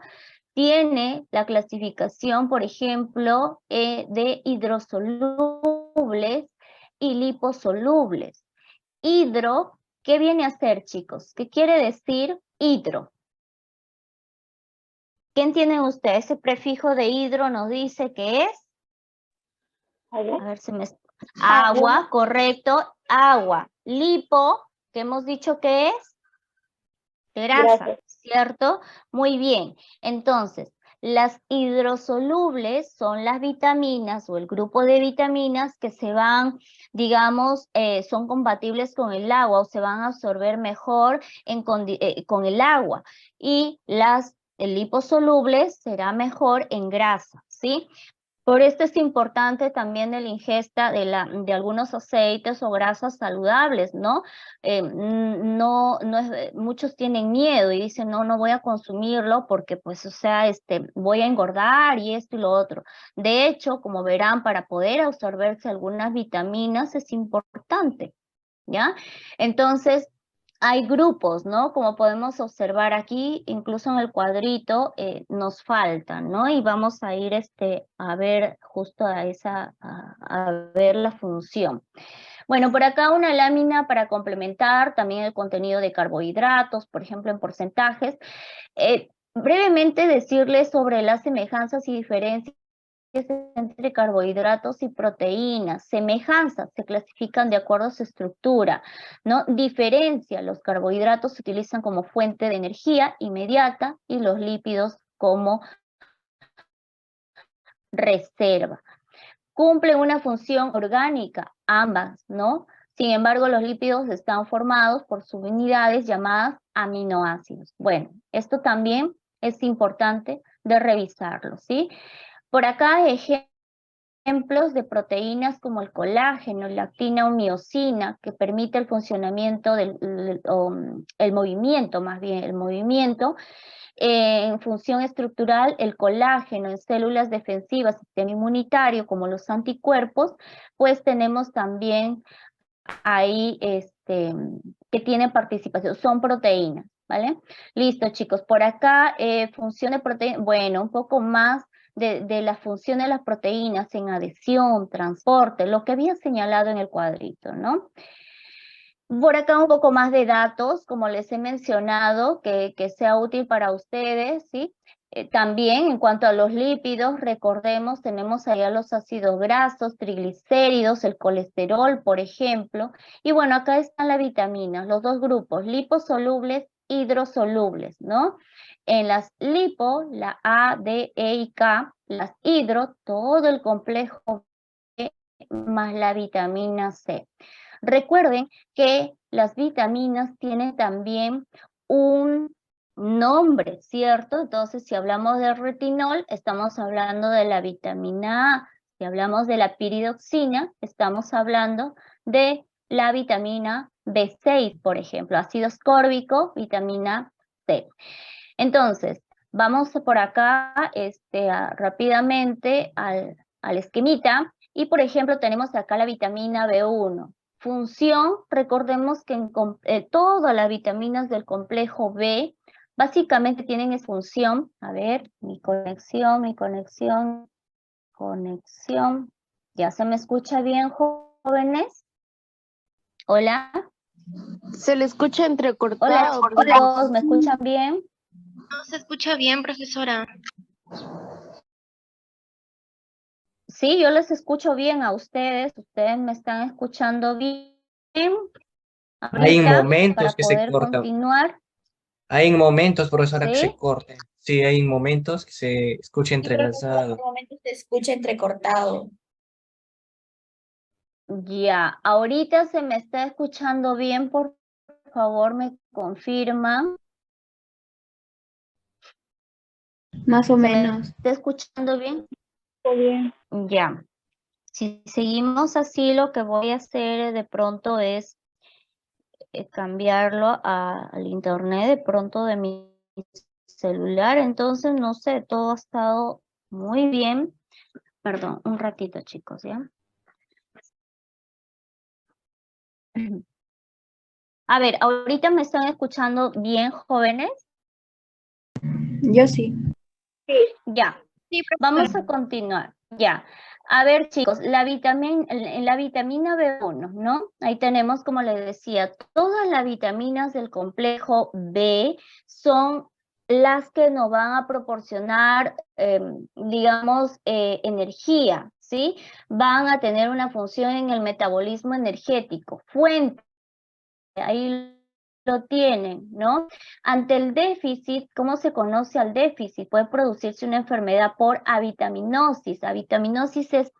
tiene la clasificación, por ejemplo, de hidrosolubles y liposolubles. Hidro, ¿qué viene a ser, chicos? ¿Qué quiere decir hidro? ¿Qué entienden ustedes? Ese prefijo de hidro nos dice que es, a ver si me... Agua, correcto, agua. Lipo, que hemos dicho que es grasa, Gracias. ¿cierto? Muy bien. Entonces, las hidrosolubles son las vitaminas o el grupo de vitaminas que se van, digamos, son compatibles con el agua o se van a absorber mejor con el agua. Y las liposolubles será mejor en grasa, ¿sí? Por esto es importante también la ingesta de algunos aceites o grasas saludables, ¿no? Muchos tienen miedo y dicen, no voy a consumirlo porque, pues, o sea, voy a engordar y esto y lo otro. De hecho, como verán, para poder absorberse algunas vitaminas es importante, ¿ya? Entonces, hay grupos, ¿no? Como podemos observar aquí, incluso en el cuadrito, nos faltan, ¿no? Y vamos a ir a ver justo a ver la función. Bueno, por acá una lámina para complementar también el contenido de carbohidratos, por ejemplo, en porcentajes. Brevemente decirles sobre las semejanzas y diferencias entre carbohidratos y proteínas. Semejanzas se clasifican de acuerdo a su estructura, ¿no? Diferencia: los carbohidratos se utilizan como fuente de energía inmediata y los lípidos como reserva. cumplen una función orgánica, ambas, ¿no? Sin embargo, los lípidos están formados por subunidades llamadas aminoácidos. Bueno, esto también es importante de revisarlo, ¿sí? Por acá ejemplos de proteínas como el colágeno, la actina o miosina, que permite el funcionamiento el movimiento, más bien, el movimiento. En función estructural, el colágeno en células defensivas, sistema inmunitario, como los anticuerpos, pues tenemos también ahí que tienen participación, son proteínas, ¿vale? Listo, chicos, por acá, función de proteína, bueno, un poco más de la función de las proteínas en adhesión, transporte, lo que había señalado en el cuadrito, ¿no? Por acá un poco más de datos, como les he mencionado, que sea útil para ustedes, ¿sí? También en cuanto a los lípidos, recordemos, tenemos allá los ácidos grasos, triglicéridos, el colesterol, por ejemplo. Y bueno, acá están las vitaminas, los dos grupos, liposolubles, hidrosolubles, ¿no? En las lipo, la A, D, E y K, las hidro, todo el complejo B más la vitamina C. Recuerden que las vitaminas tienen también un nombre, ¿cierto? Entonces, si hablamos de retinol, estamos hablando de la vitamina A. Si hablamos de la piridoxina, estamos hablando de la vitamina B6, por ejemplo, ácido ascórbico, vitamina C. Entonces, vamos por acá rápidamente al esquemita y, por ejemplo, tenemos acá la vitamina B1. Función, recordemos que todas las vitaminas del complejo B básicamente tienen esa función. A ver, mi conexión. ¿Ya se me escucha bien, jóvenes? Hola. Se le escucha entrecortado. Hola, chicos, ¿me escuchan bien? No se escucha bien, profesora. Sí, yo les escucho bien a ustedes me están escuchando bien. Hay Ahorita, momentos para que se poder corta. continuar. Hay momentos, profesora, que se ¿Sí? corten. Sí, hay momentos que se escucha Sí, profesora, entrelazado. por momentos se escucha entrecortado. Ya, ahorita se me está escuchando bien, por favor, me confirman. Más o ¿Se me menos. está escuchando bien? Está bien. Ya. Si seguimos así, lo que voy a hacer de pronto es cambiarlo al internet de pronto de mi celular. Entonces, no sé, todo ha estado muy bien. Perdón, un ratito, chicos, ¿ya? A ver, ¿ahorita me están escuchando bien, jóvenes? Yo sí. Ya, Sí, vamos a continuar. Ya, a ver, chicos, la vitamina B1, ¿no? Ahí tenemos, como les decía, todas las vitaminas del complejo B son las que nos van a proporcionar, digamos, energía, ¿sí? Van a tener una función en el metabolismo energético, fuente. Ahí lo tienen, ¿no? Ante el déficit, ¿cómo se conoce al déficit? Puede producirse una enfermedad por avitaminosis. Avitaminosis es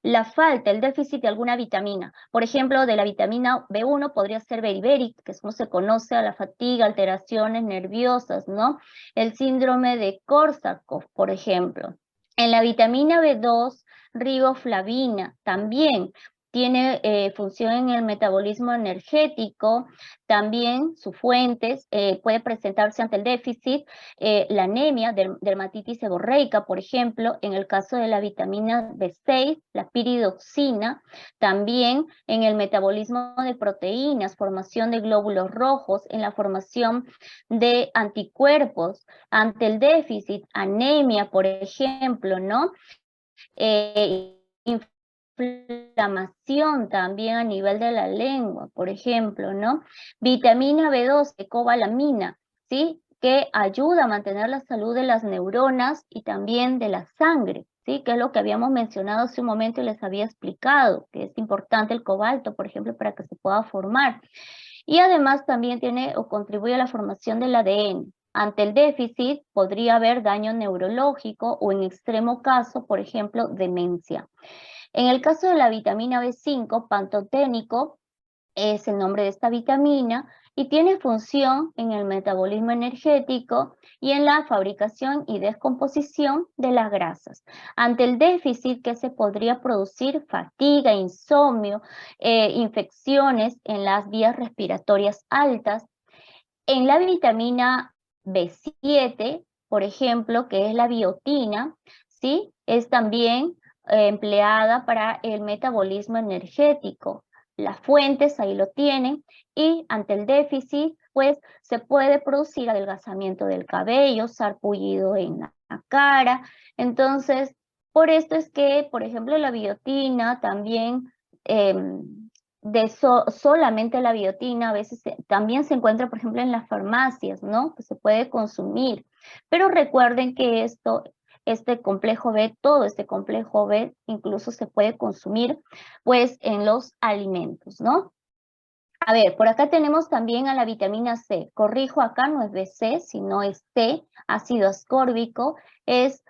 la falta, el déficit de alguna vitamina. Por ejemplo, de la vitamina B1 podría ser beriberi, que es como se conoce a la fatiga, alteraciones nerviosas, ¿no? El síndrome de Korsakoff, por ejemplo. En la vitamina B2, riboflavina, también tiene función en el metabolismo energético, también sus fuentes, puede presentarse ante el déficit, la anemia, dermatitis seborreica, por ejemplo, en el caso de la vitamina B6, la piridoxina, también en el metabolismo de proteínas, formación de glóbulos rojos, en la formación de anticuerpos, ante el déficit, anemia, por ejemplo, ¿no? Inflamación también a nivel de la lengua, por ejemplo, ¿no? Vitamina B2, cobalamina, ¿sí? Que ayuda a mantener la salud de las neuronas y también de la sangre, ¿sí? Que es lo que habíamos mencionado hace un momento y les había explicado, que es importante el cobalto, por ejemplo, para que se pueda formar. Y además también tiene o contribuye a la formación del ADN. Ante el déficit podría haber daño neurológico o en extremo caso, por ejemplo, demencia. En el caso de la vitamina B5, pantoténico es el nombre de esta vitamina y tiene función en el metabolismo energético y en la fabricación y descomposición de las grasas. Ante el déficit que se podría producir fatiga, insomnio, infecciones en las vías respiratorias altas. En la vitamina B7, por ejemplo, que es la biotina, ¿sí? Es también empleada para el metabolismo energético. Las fuentes ahí lo tienen y ante el déficit, pues se puede producir adelgazamiento del cabello, sarpullido en la cara. Entonces, por esto es que, por ejemplo, la biotina también solamente la biotina, a veces también se encuentra, por ejemplo, en las farmacias, ¿no? Que se puede consumir. Pero recuerden que este complejo B, todo este complejo B, incluso se puede consumir, pues, en los alimentos, ¿no? A ver, por acá tenemos también a la vitamina C. Corrijo acá, no es BC, sino es C, ácido ascórbico. Es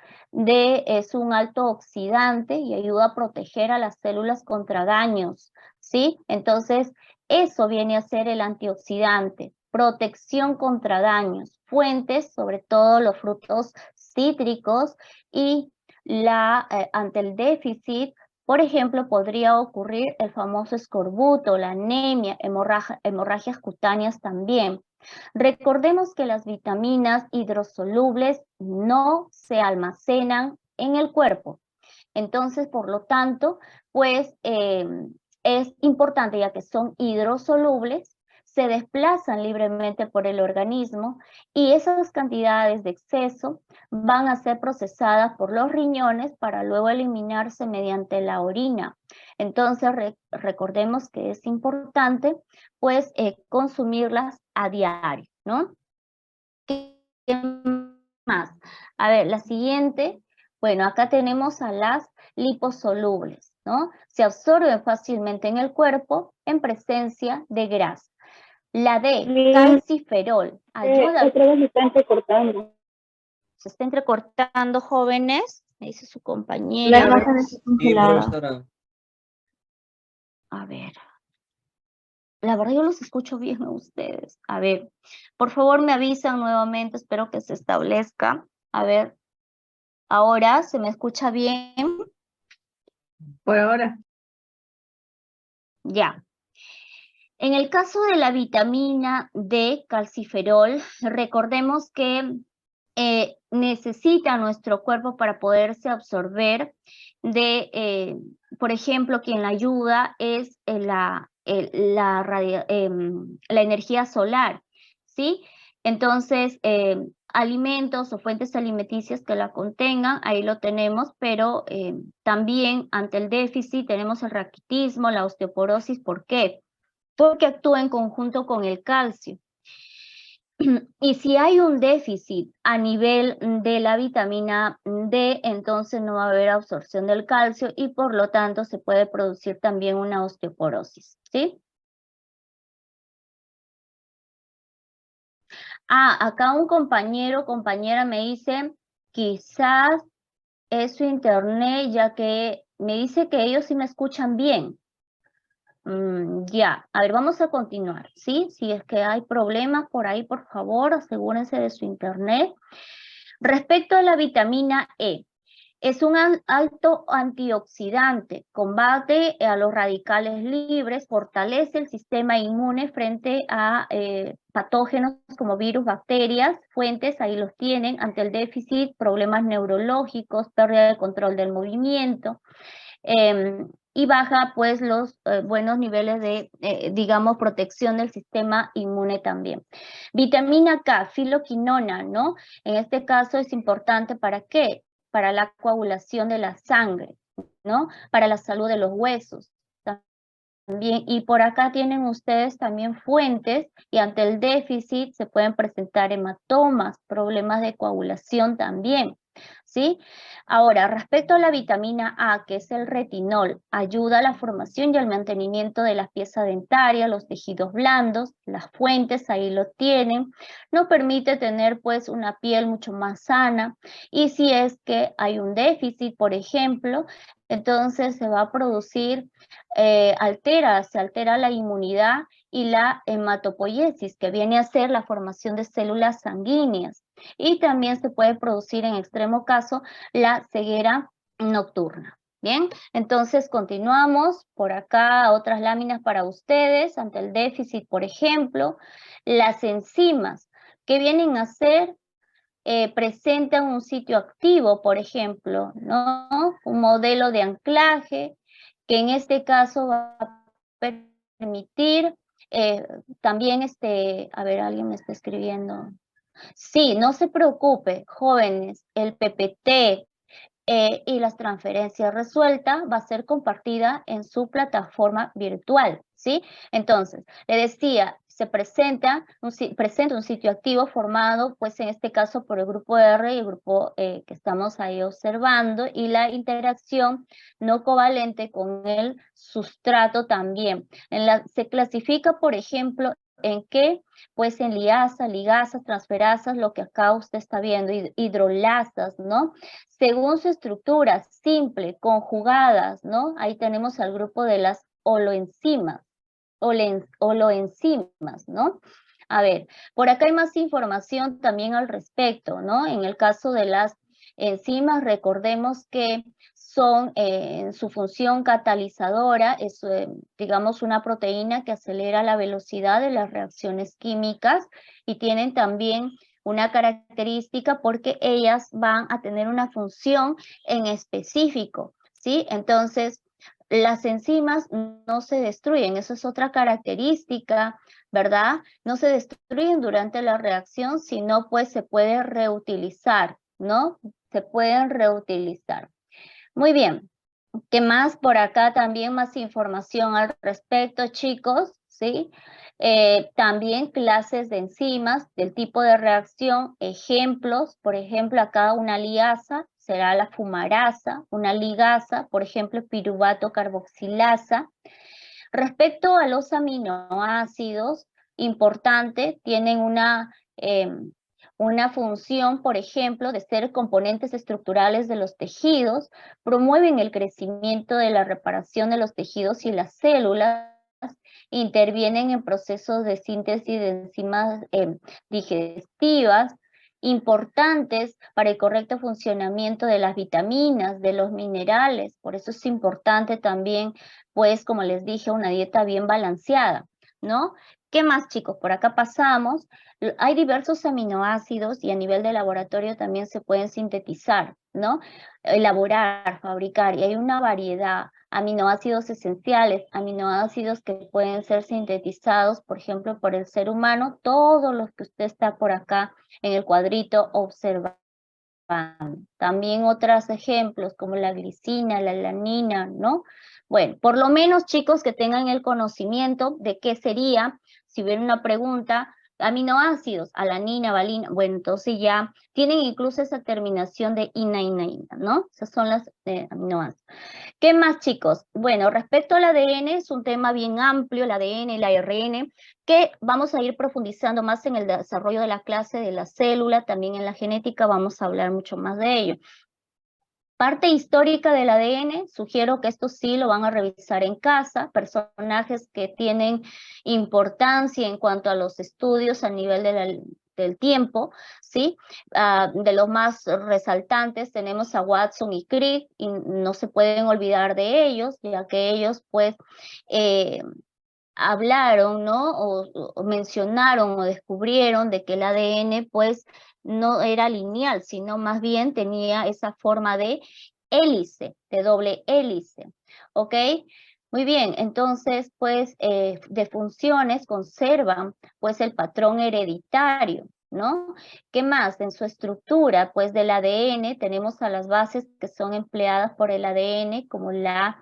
un alto oxidante y ayuda a proteger a las células contra daños, ¿sí? Entonces, eso viene a ser el antioxidante. Protección contra daños. Fuentes, sobre todo los frutos cítricos y ante el déficit, por ejemplo, podría ocurrir el famoso escorbuto, la anemia, hemorragias cutáneas también. Recordemos que las vitaminas hidrosolubles no se almacenan en el cuerpo. Entonces, por lo tanto, pues es importante, ya que son hidrosolubles, se desplazan libremente por el organismo y esas cantidades de exceso van a ser procesadas por los riñones para luego eliminarse mediante la orina. Entonces, recordemos que es importante, pues, consumirlas a diario, ¿no? ¿Qué más? A ver, la siguiente, bueno, acá tenemos a las liposolubles, ¿no? Se absorben fácilmente en el cuerpo en presencia de grasa. La D, calciferol, ayuda. Otra vez me está entrecortando. Se está entrecortando, jóvenes, me dice su La compañera. imagen está Sí, congelada. profesora. A ver. La verdad yo los escucho bien a ustedes. A ver, por favor me avisan nuevamente, espero que se establezca. A ver, ahora, ¿se me escucha bien? Por ahora. Ya. En el caso de la vitamina D, calciferol, recordemos que necesita nuestro cuerpo para poderse absorber por ejemplo, quien la ayuda es la energía solar, ¿sí? Entonces, alimentos o fuentes alimenticias que la contengan, ahí lo tenemos, pero también ante el déficit tenemos el raquitismo, la osteoporosis. ¿Por qué? Porque actúa en conjunto con el calcio. Y si hay un déficit a nivel de la vitamina D, entonces no va a haber absorción del calcio y por lo tanto se puede producir también una osteoporosis, ¿sí? Acá un compañero, compañera me dice, quizás es su internet, ya que me dice que ellos sí me escuchan bien. Ya, a ver, vamos a continuar, ¿sí? Si es que hay problemas por ahí, por favor, asegúrense de su internet. Respecto a la vitamina E, es un alto antioxidante, combate a los radicales libres, fortalece el sistema inmune frente a patógenos como virus, bacterias, fuentes, ahí los tienen, ante el déficit, problemas neurológicos, pérdida de control del movimiento. Y baja pues los buenos niveles de, digamos, protección del sistema inmune también. Vitamina K, filoquinona, ¿no? En este caso es importante, ¿para qué? Para la coagulación de la sangre, ¿no? Para la salud de los huesos también. Y por acá tienen ustedes también fuentes y ante el déficit se pueden presentar hematomas, problemas de coagulación también. ¿sí? Ahora, respecto a la vitamina A, que es el retinol, ayuda a la formación y al mantenimiento de las piezas dentarias, los tejidos blandos, las fuentes, ahí lo tienen, nos permite tener pues una piel mucho más sana, y si es que hay un déficit, por ejemplo, entonces se va a producir, se altera la inmunidad y la hematopoiesis, que viene a ser la formación de células sanguíneas. Y también se puede producir en extremo caso la ceguera nocturna. Bien, entonces continuamos por acá, otras láminas para ustedes, ante el déficit, por ejemplo, las enzimas, que vienen a ser, presentan un sitio activo, por ejemplo, ¿no? Un modelo de anclaje, que en este caso va a permitir, también, a ver, alguien me está escribiendo. Sí, no se preocupe, jóvenes, el PPT y las transferencias resueltas va a ser compartida en su plataforma virtual, ¿sí? Entonces, le decía, se presenta un sitio activo formado, pues en este caso por el grupo R y el grupo que estamos ahí observando, y la interacción no covalente con el sustrato también. Se clasifica, por ejemplo, ¿en qué? Pues en liasa, ligasas, transferasas, lo que acá usted está viendo, hidrolasas, ¿no? Según su estructura, simple, conjugadas, ¿no? Ahí tenemos al grupo de las holoenzimas, ¿no? A ver, por acá hay más información también al respecto, ¿no? En el caso de las enzimas, recordemos que son en su función catalizadora, es digamos una proteína que acelera la velocidad de las reacciones químicas, y tienen también una característica porque ellas van a tener una función en específico, ¿sí? Entonces, las enzimas no se destruyen, eso es otra característica, ¿verdad? No se destruyen durante la reacción, sino pues se puede reutilizar, ¿no? Se pueden reutilizar. Muy bien. ¿Qué más? Por acá también más información al respecto, chicos, ¿sí? También clases de enzimas, del tipo de reacción, ejemplos, por ejemplo, acá una liasa será la fumarasa, una ligasa, por ejemplo, piruvato carboxilasa. Respecto a los aminoácidos, importante, tienen una función, por ejemplo, de ser componentes estructurales de los tejidos, promueven el crecimiento de la reparación de los tejidos y las células, intervienen en procesos de síntesis de enzimas digestivas, importantes para el correcto funcionamiento de las vitaminas, de los minerales. Por eso es importante también, pues, como les dije, una dieta bien balanceada, ¿no? ¿Qué más, chicos? Por acá pasamos. Hay diversos aminoácidos y a nivel de laboratorio también se pueden sintetizar, ¿no? Elaborar, fabricar, y hay una variedad. Aminoácidos esenciales, aminoácidos que pueden ser sintetizados, por ejemplo, por el ser humano, todos los que usted está por acá en el cuadrito observando. También otros ejemplos como la glicina, la alanina, ¿no? Bueno, por lo menos, chicos, que tengan el conocimiento de qué sería, si hubiera una pregunta, aminoácidos, alanina, valina, bueno, entonces ya tienen incluso esa terminación de ina, ¿no? Esas son las aminoácidos. ¿Qué más, chicos? Bueno, respecto al ADN, es un tema bien amplio, el ADN, el ARN, que vamos a ir profundizando más en el desarrollo de la clase de la célula, también en la genética vamos a hablar mucho más de ello. Parte histórica del ADN, sugiero que esto sí lo van a revisar en casa, personajes que tienen importancia en cuanto a los estudios a nivel del tiempo, ¿sí? De los más resaltantes tenemos a Watson y Crick, y no se pueden olvidar de ellos, ya que ellos, pues, hablaron, ¿no? O mencionaron o descubrieron de que el ADN, pues, no era lineal, sino más bien tenía esa forma de hélice, de doble hélice, ¿ok? Muy bien, entonces, pues, de funciones conservan, pues, el patrón hereditario, ¿no? ¿Qué más? En su estructura, pues, del ADN tenemos a las bases que son empleadas por el ADN, como la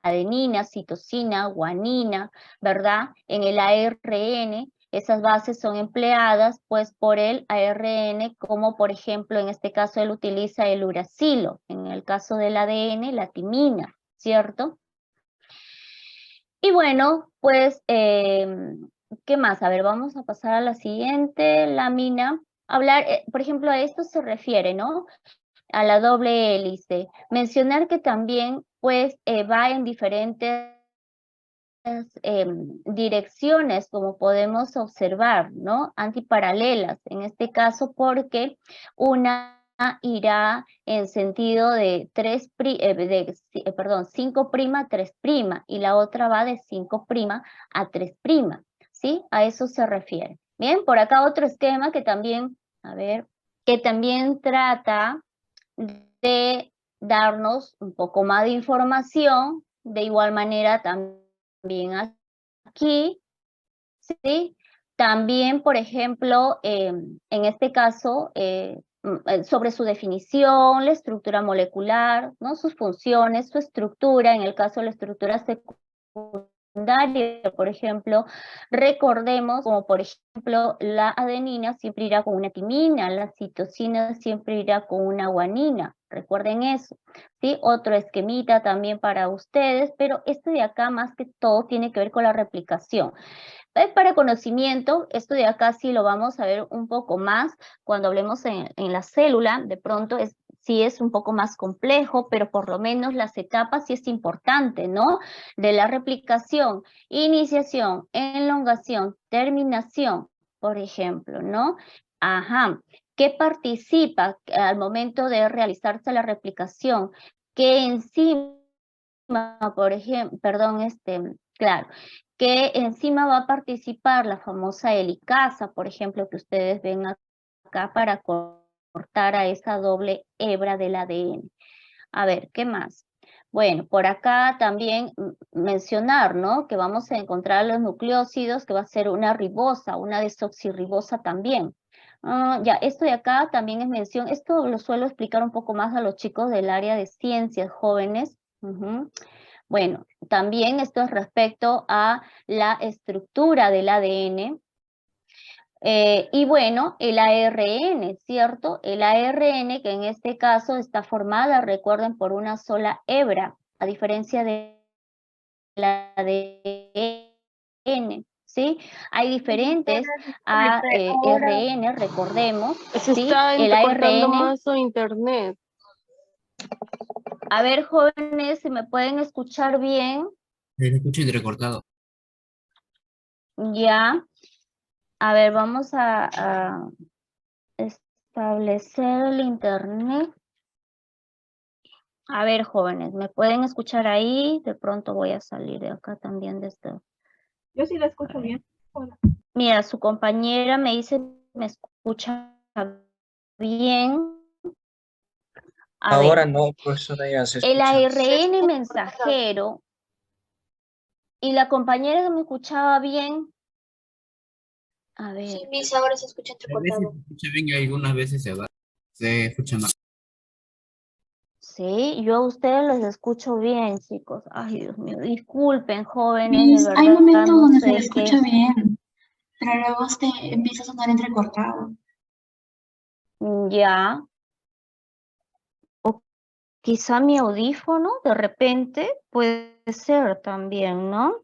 adenina, citosina, guanina, ¿verdad? En el ARN, Esas bases son empleadas pues por el ARN, como por ejemplo en este caso él utiliza el uracilo, en el caso del ADN la timina, ¿cierto? Y bueno, pues, ¿qué más? A ver, vamos a pasar a la siguiente lámina. Hablar, por ejemplo, a esto se refiere, ¿no? A la doble hélice. Mencionar que también, pues, va en diferentes direcciones, como podemos observar, ¿no? Antiparalelas, en este caso, porque una irá en sentido de 5' a 3', y la otra va de 5' a 3', ¿sí? A eso se refiere. Bien, por acá otro esquema que también, a ver, que también trata de darnos un poco más de información, de igual manera también aquí, ¿sí? También, por ejemplo, en este caso, sobre su definición, la estructura molecular, ¿no? Sus funciones, su estructura, en el caso de la estructura secundaria, por ejemplo, recordemos, como por ejemplo, la adenina siempre irá con una timina, la citosina siempre irá con una guanina, recuerden eso, ¿sí? Otro esquemita también para ustedes, pero este de acá más que todo tiene que ver con la replicación. Para conocimiento, esto de acá sí lo vamos a ver un poco más cuando hablemos en la célula, de pronto sí es un poco más complejo, pero por lo menos las etapas sí es importante, ¿no? De la replicación, iniciación, elongación, terminación, por ejemplo, ¿no? Ajá. ¿Qué participa al momento de realizarse la replicación? ¿Qué enzima, por ejemplo, perdón, claro, qué enzima va a participar? La famosa helicasa, por ejemplo, que ustedes ven acá para cortar a esa doble hebra del ADN. A ver, ¿qué más? Bueno, por acá también mencionar, ¿no? Que vamos a encontrar los nucleósidos, que va a ser una ribosa, una desoxirribosa también. Ya, esto de acá también es mención, esto lo suelo explicar un poco más a los chicos del área de ciencias jóvenes. Bueno, también esto es respecto a la estructura del ADN. Y bueno, el ARN, ¿cierto? El ARN, que en este caso está formada, recuerden, por una sola hebra, a diferencia del ADN, ¿sí? Hay diferentes ARN, recordemos, Se ¿sí? está El entrecortando ARN. más su internet. A ver, jóvenes, si me pueden escuchar bien. Se le escucha entrecortado. Ya. A ver, vamos a establecer el internet. A ver, jóvenes, ¿me pueden escuchar ahí? De pronto voy a salir de acá también de esto. Yo sí la escucho bien. Hola. Mira, su compañera me dice, ¿me escucha bien? A ver, Ahora no, profesora, ya se el escucha. ARN mensajero, y la compañera que me escuchaba bien. A ver. Sí, Miss, ahora se escucha A veces entrecortado. se escucha bien y algunas veces se va. Se escucha mal. Sí, yo a ustedes les escucho bien, chicos. Ay, Dios mío, disculpen, jóvenes, de Miss, hay verdad momentos no donde se le sé qué. escucha bien, pero luego empieza a sonar entrecortado. Ya, o quizá mi audífono, de repente, puede ser también, ¿no?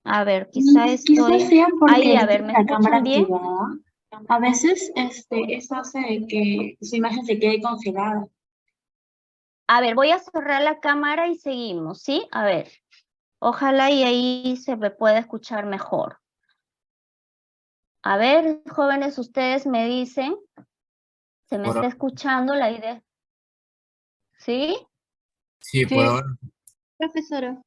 A ver, quizá Quizás estoy... sea Ahí, porque a ver, tiene ¿me la cámara escuchan bien? activada. A veces eso hace que su imagen se quede congelada. A ver, voy a cerrar la cámara y seguimos, ¿sí? A ver, ojalá y ahí se me pueda escuchar mejor. A ver, jóvenes, ustedes me dicen, ¿se me Por está ahora. escuchando la idea? ¿Sí? Sí, por ahora. Profesora.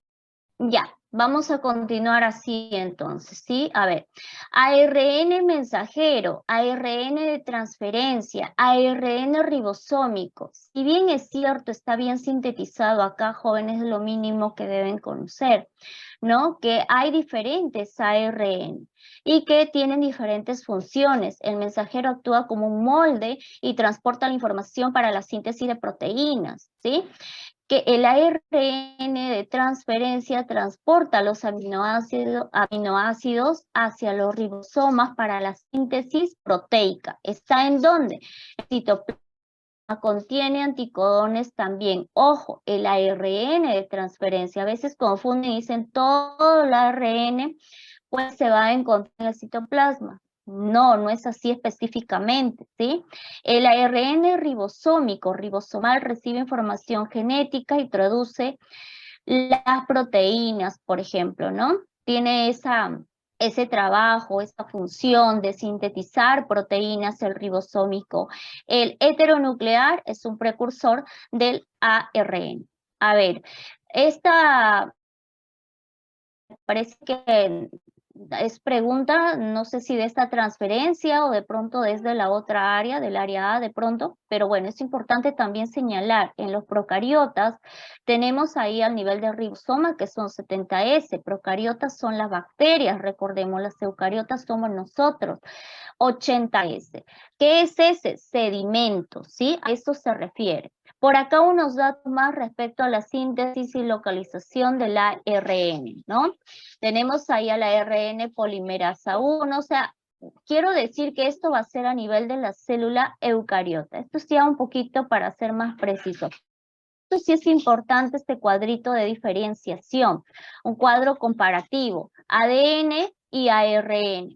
Ya, vamos a continuar así entonces, ¿sí? A ver, ARN mensajero, ARN de transferencia, ARN ribosómico. Si bien es cierto, está bien sintetizado acá, jóvenes, es lo mínimo que deben conocer, ¿no? Que hay diferentes ARN y que tienen diferentes funciones. El mensajero actúa como un molde y transporta la información para la síntesis de proteínas, ¿sí? que el ARN de transferencia transporta los aminoácidos hacia los ribosomas para la síntesis proteica. ¿Está en dónde? El citoplasma contiene anticodones también. Ojo, el ARN de transferencia. A veces confunden y dicen todo el ARN pues se va a encontrar en el citoplasma. No, no es así específicamente, ¿sí? El ARN ribosomal, recibe información genética y traduce las proteínas, por ejemplo, ¿no? Tiene ese trabajo, esa función de sintetizar proteínas, el ribosómico. El heteronuclear es un precursor del ARN. A ver, parece que es pregunta, no sé si de esta transferencia o de pronto desde la otra área, del área A de pronto, pero bueno, es importante también señalar, en los procariotas tenemos ahí al nivel de ribosoma que son 70S, procariotas son las bacterias, recordemos, las eucariotas somos nosotros, 80S. ¿Qué es ese? Sedimento, ¿sí? A eso se refiere. Por acá unos datos más respecto a la síntesis y localización del ARN, ¿no? Tenemos ahí al ARN polimerasa 1, o sea, quiero decir que esto va a ser a nivel de la célula eucariota. Esto es ya un poquito para ser más preciso. Esto sí es importante, este cuadrito de diferenciación, un cuadro comparativo, ADN y ARN.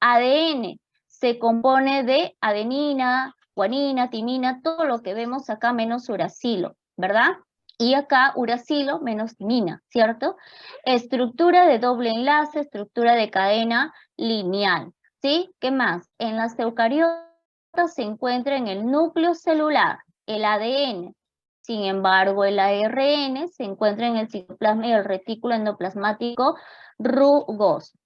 ADN se compone de adenina, guanina, timina, todo lo que vemos acá menos uracilo, ¿verdad? Y acá uracilo menos timina, ¿cierto? Estructura de doble enlace, estructura de cadena lineal, ¿sí? ¿Qué más? En las eucariotas se encuentra en el núcleo celular, el ADN. Sin embargo, el ARN se encuentra en el citoplasma y el retículo endoplasmático rugoso.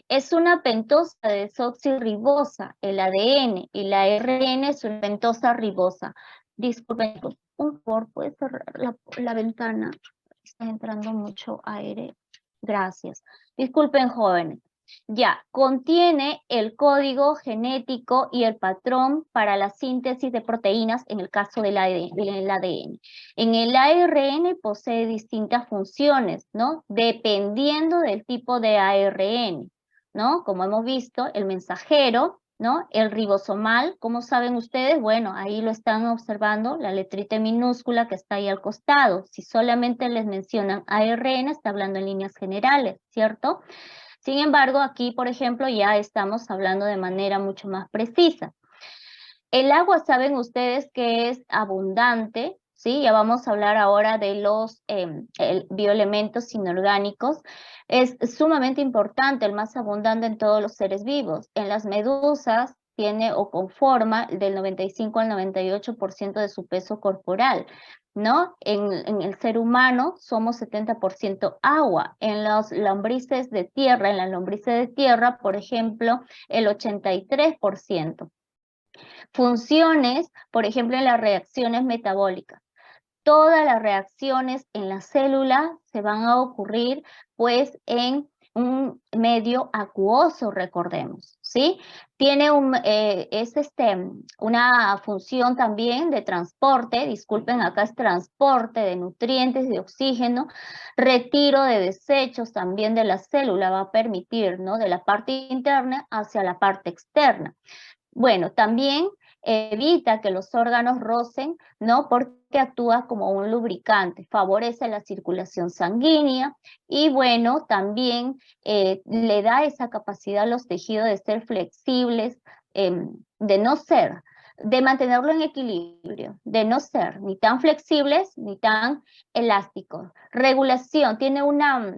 Es una pentosa desoxirribosa, el ADN, y la ARN es una pentosa ribosa. Disculpen, por favor, ¿puede cerrar la ventana? Está entrando mucho aire. Gracias. Disculpen, jóvenes. Ya, contiene el código genético y el patrón para la síntesis de proteínas en el caso del ADN. En el ARN posee distintas funciones, ¿no? Dependiendo del tipo de ARN, ¿no? Como hemos visto, el mensajero, ¿no? El ribosomal, ¿cómo saben ustedes? Bueno, ahí lo están observando, la letrita minúscula que está ahí al costado. Si solamente les mencionan ARN, está hablando en líneas generales, ¿cierto? Sin embargo, aquí, por ejemplo, ya estamos hablando de manera mucho más precisa. El agua, saben ustedes que es abundante, ¿sí? Ya vamos a hablar ahora de los bioelementos inorgánicos. Es sumamente importante, el más abundante en todos los seres vivos. En las medusas tiene o conforma del 95 al 98% de su peso corporal, ¿no? En el ser humano somos 70% agua. En las lombrices de tierra, por ejemplo, el 83%. Funciones, por ejemplo, en las reacciones metabólicas. Todas las reacciones en la célula se van a ocurrir, pues, en un medio acuoso, recordemos, ¿sí? Tiene una función también de transporte, disculpen, acá es transporte de nutrientes, de oxígeno, retiro de desechos también de la célula, va a permitir, ¿no? De la parte interna hacia la parte externa. Bueno, también evita que los órganos rocen, ¿no? Porque actúa como un lubricante, favorece la circulación sanguínea y bueno, también le da esa capacidad a los tejidos de ser flexibles, de mantenerlo en equilibrio, de no ser ni tan flexibles ni tan elásticos. Regulación, tiene una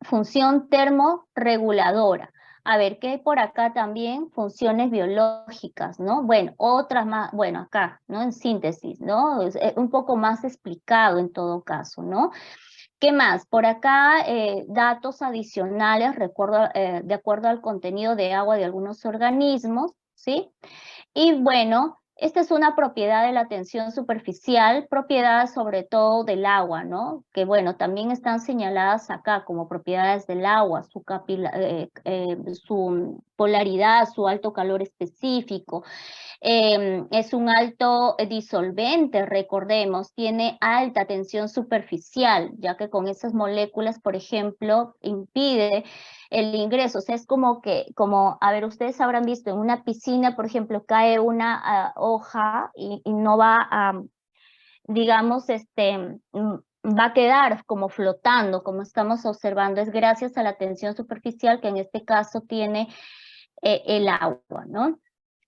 función termorreguladora. A ver, ¿qué hay por acá también? Funciones biológicas, ¿no? Bueno, otras más, bueno, acá, ¿no? En síntesis, ¿no? Es un poco más explicado en todo caso, ¿no? ¿Qué más? Por acá, datos adicionales, de acuerdo al contenido de agua de algunos organismos, ¿sí? Y bueno, esta es una propiedad de la tensión superficial, propiedades sobre todo del agua, ¿no? Que bueno, también están señaladas acá como propiedades del agua, su polaridad, su alto calor específico. Es un alto disolvente, recordemos, tiene alta tensión superficial, ya que con esas moléculas, por ejemplo, impide el ingreso. O sea, es como que, a ver, ustedes habrán visto en una piscina, por ejemplo, cae una hoja y no va a, digamos, va a quedar como flotando, como estamos observando. Es gracias a la tensión superficial que en este caso tiene el agua, ¿no?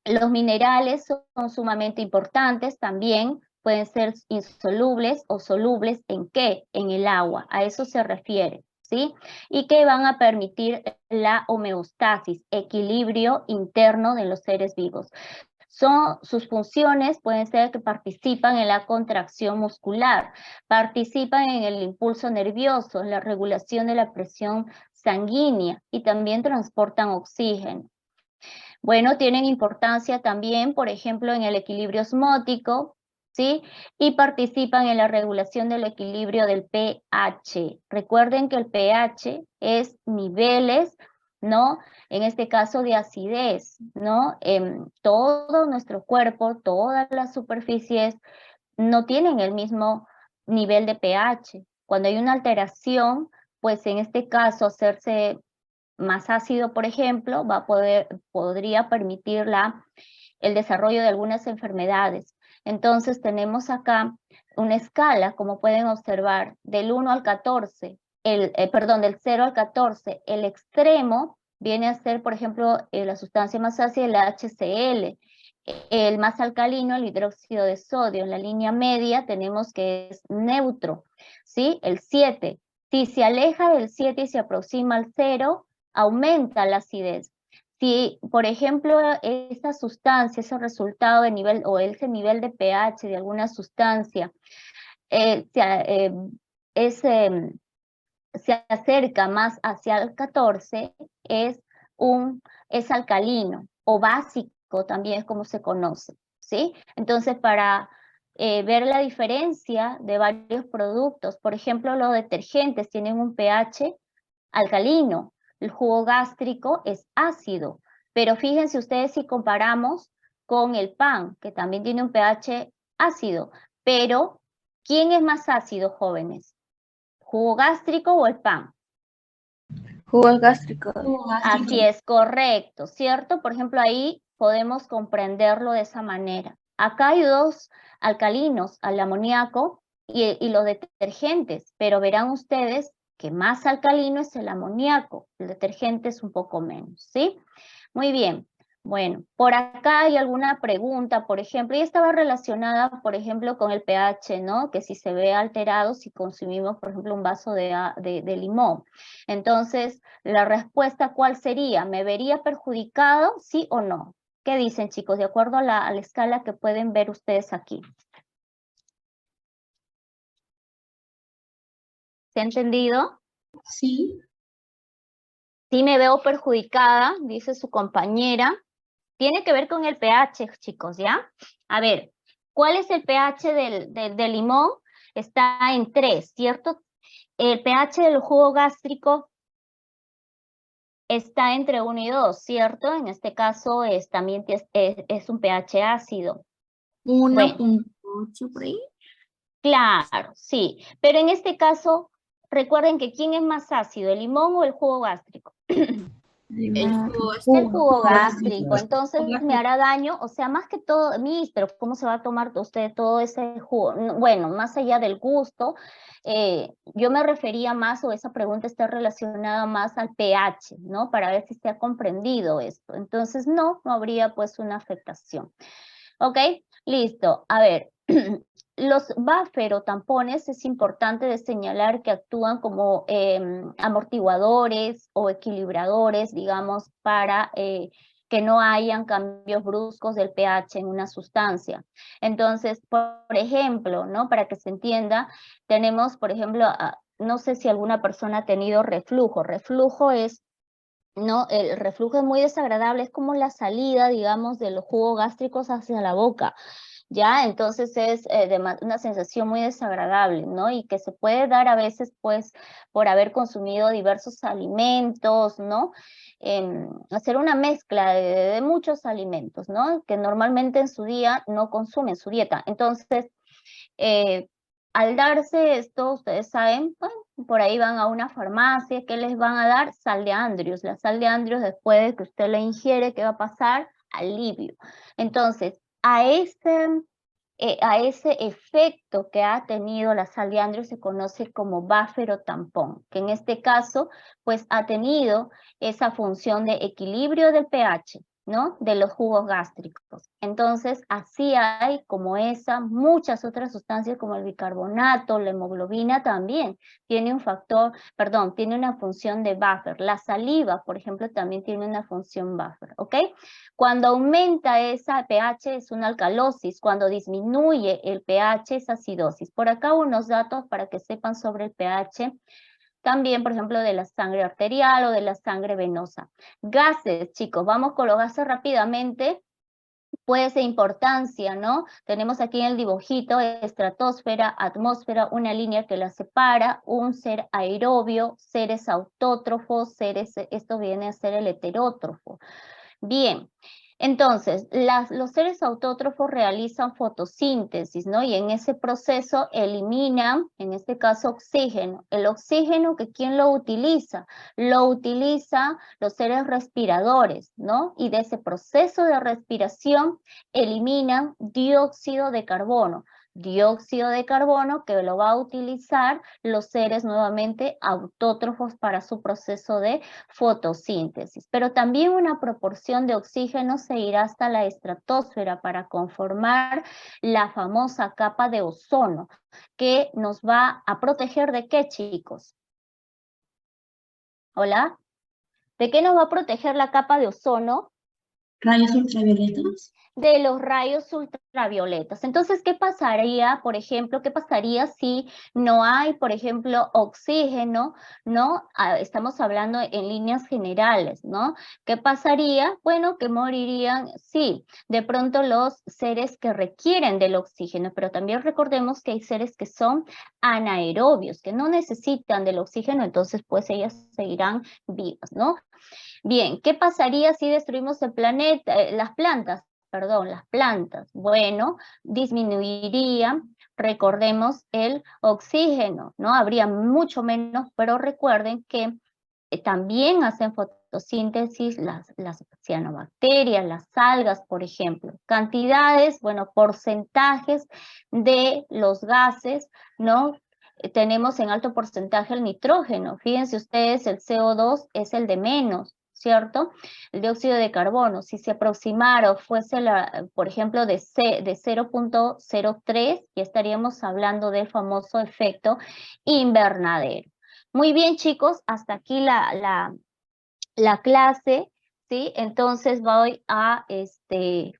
Los minerales son sumamente importantes también, pueden ser insolubles o solubles ¿en qué? En el agua, a eso se refiere, ¿sí? Y que van a permitir la homeostasis, equilibrio interno de los seres vivos. Sus funciones pueden ser que participan en la contracción muscular, participan en el impulso nervioso, en la regulación de la presión sanguínea y también transportan oxígeno. Bueno, tienen importancia también, por ejemplo, en el equilibrio osmótico, ¿sí? Y participan en la regulación del equilibrio del pH. Recuerden que el pH es niveles, ¿no? En este caso de acidez, ¿no? Todo nuestro cuerpo, todas las superficies no tienen el mismo nivel de pH. Cuando hay una alteración, pues en este caso hacerse más ácido, por ejemplo, podría permitir el desarrollo de algunas enfermedades. Entonces tenemos acá una escala, como pueden observar, del 1 al 14, del 0 al 14. El extremo viene a ser, por ejemplo, la sustancia más ácida, el HCl. El más alcalino, el hidróxido de sodio. En la línea media tenemos que es neutro, ¿sí? El 7. Si se aleja del 7 y se aproxima al 0, aumenta la acidez. Si, por ejemplo, esta sustancia, ese resultado de nivel o ese nivel de pH de alguna sustancia se acerca más hacia el 14, es alcalino o básico, también es como se conoce, ¿sí? Entonces, para ver la diferencia de varios productos, por ejemplo, los detergentes tienen un pH alcalino, el jugo gástrico es ácido, pero fíjense ustedes si comparamos con el pan, que también tiene un pH ácido, pero ¿quién es más ácido, jóvenes? ¿Jugo gástrico o el pan? Jugos gástricos. Así es, correcto, ¿cierto? Por ejemplo, ahí podemos comprenderlo de esa manera. Acá hay dos alcalinos, el amoníaco y los detergentes, pero verán ustedes que más alcalino es el amoníaco, el detergente es un poco menos, ¿sí? Muy bien. Bueno, por acá hay alguna pregunta, por ejemplo, y estaba relacionada, por ejemplo, con el pH, ¿no? Que si se ve alterado si consumimos, por ejemplo, un vaso de limón. Entonces, la respuesta, ¿cuál sería? ¿Me vería perjudicado, sí o no? ¿Qué dicen, chicos? De acuerdo a la escala que pueden ver ustedes aquí. ¿Se ha entendido? Sí. Sí me veo perjudicada, dice su compañera. Tiene que ver con el pH, chicos, ¿ya? A ver, ¿cuál es el pH del limón? Está en 3, ¿cierto? El pH del jugo gástrico está entre 1 y 2, ¿cierto? En este caso también es un pH ácido. 1.8 por ahí. Claro, sí. Pero en este caso, recuerden que ¿quién es más ácido, el limón o el jugo gástrico? El jugo El jugo gástrico, gástrico. entonces me hará daño, o sea, más que todo, pero ¿cómo se va a tomar usted todo ese jugo? Bueno, más allá del gusto, yo me refería más, o esa pregunta está relacionada más al pH, ¿no? Para ver si se ha comprendido esto. Entonces, no habría pues una afectación. ¿Ok? Listo. A ver, los buffer o tampones es importante de señalar que actúan como amortiguadores o equilibradores, digamos, para que no hayan cambios bruscos del pH en una sustancia. Entonces, por ejemplo, ¿no? Para que se entienda, tenemos, por ejemplo, no sé si alguna persona ha tenido reflujo. Reflujo es, ¿no? El reflujo es muy desagradable, es como la salida, digamos, de los jugos gástricos hacia la boca. ¿ya? Entonces es una sensación muy desagradable, ¿no? Y que se puede dar a veces, pues, por haber consumido diversos alimentos, ¿no? Hacer una mezcla de muchos alimentos, ¿no? Que normalmente en su día no consumen su dieta. Entonces, al darse esto, ustedes saben, bueno, por ahí van a una farmacia, ¿qué les van a dar? Sal de Andrius. La sal de Andrius, después de que usted la ingiere, ¿qué va a pasar? Alivio. Entonces, a ese efecto que ha tenido la sal de Andrius se conoce como buffer o tampón, que en este caso, pues ha tenido esa función de equilibrio del pH, ¿no? De los jugos gástricos. Entonces, así hay como esa, muchas otras sustancias como el bicarbonato, la hemoglobina también tiene un factor, perdón, tiene una función de buffer. La saliva, por ejemplo, también tiene una función buffer, ¿ok? Cuando aumenta esa pH es una alcalosis, cuando disminuye el pH es acidosis. Por acá unos datos para que sepan sobre el pH. También, por ejemplo, de la sangre arterial o de la sangre venosa. Gases, chicos, vamos con los gases rápidamente. Puede ser importancia, ¿no? Tenemos aquí en el dibujito estratosfera, atmósfera, una línea que la separa, un ser aerobio, seres autótrofos, esto viene a ser el heterótrofo. Bien, entonces, los seres autótrofos realizan fotosíntesis, ¿no? Y en ese proceso eliminan, en este caso, oxígeno. El oxígeno, ¿quién lo utiliza? Lo utilizan los seres respiradores, ¿no? Y de ese proceso de respiración eliminan dióxido de carbono. Dióxido de carbono que lo va a utilizar los seres nuevamente autótrofos para su proceso de fotosíntesis, pero también una proporción de oxígeno se irá hasta la estratosfera para conformar la famosa capa de ozono, que nos va a proteger ¿de qué, chicos? ¿Hola? ¿De qué nos va a proteger la capa de ozono? Rayos ultravioletas. De los rayos ultravioletas. Entonces, ¿qué pasaría, por ejemplo, qué pasaría si no hay, por ejemplo, oxígeno, ¿no? Estamos hablando en líneas generales, ¿no? ¿Qué pasaría? Bueno, que morirían, sí, de pronto los seres que requieren del oxígeno, pero también recordemos que hay seres que son anaerobios, que no necesitan del oxígeno, entonces pues ellas seguirán vivas, ¿no? Bien, ¿qué pasaría si destruimos el planeta, las plantas? Bueno, disminuiría, recordemos, el oxígeno, ¿no? Habría mucho menos, pero recuerden que también hacen fotosíntesis las cianobacterias, las algas, por ejemplo. Cantidades, bueno, porcentajes de los gases, ¿no? Tenemos en alto porcentaje el nitrógeno. Fíjense ustedes, el CO2 es el de menos, ¿cierto? El dióxido de carbono, si se aproximara o fuese, por ejemplo, de 0.03, ya estaríamos hablando del famoso efecto invernadero. Muy bien, chicos, hasta aquí la clase, ¿sí? Entonces voy a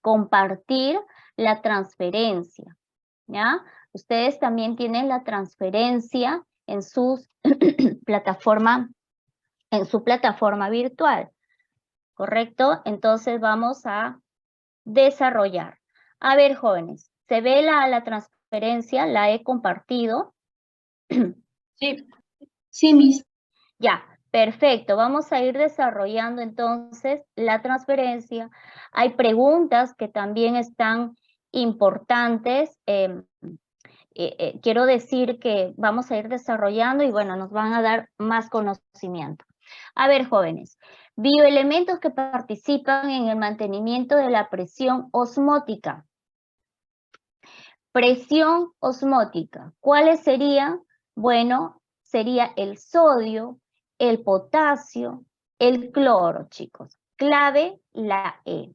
compartir la transferencia, ¿ya? Ustedes también tienen la transferencia en sus en su plataforma virtual, ¿correcto? Entonces vamos a desarrollar. A ver, jóvenes, ¿se ve la transferencia? ¿La he compartido? Sí. Sí, Miss. Ya, perfecto. Vamos a ir desarrollando entonces la transferencia. Hay preguntas que también están importantes. Quiero decir que vamos a ir desarrollando y bueno, nos van a dar más conocimiento. A ver, jóvenes, bioelementos que participan en el mantenimiento de la presión osmótica. Presión osmótica. ¿Cuáles serían? Bueno, sería el sodio, el potasio, el cloro, chicos. Clave, la E.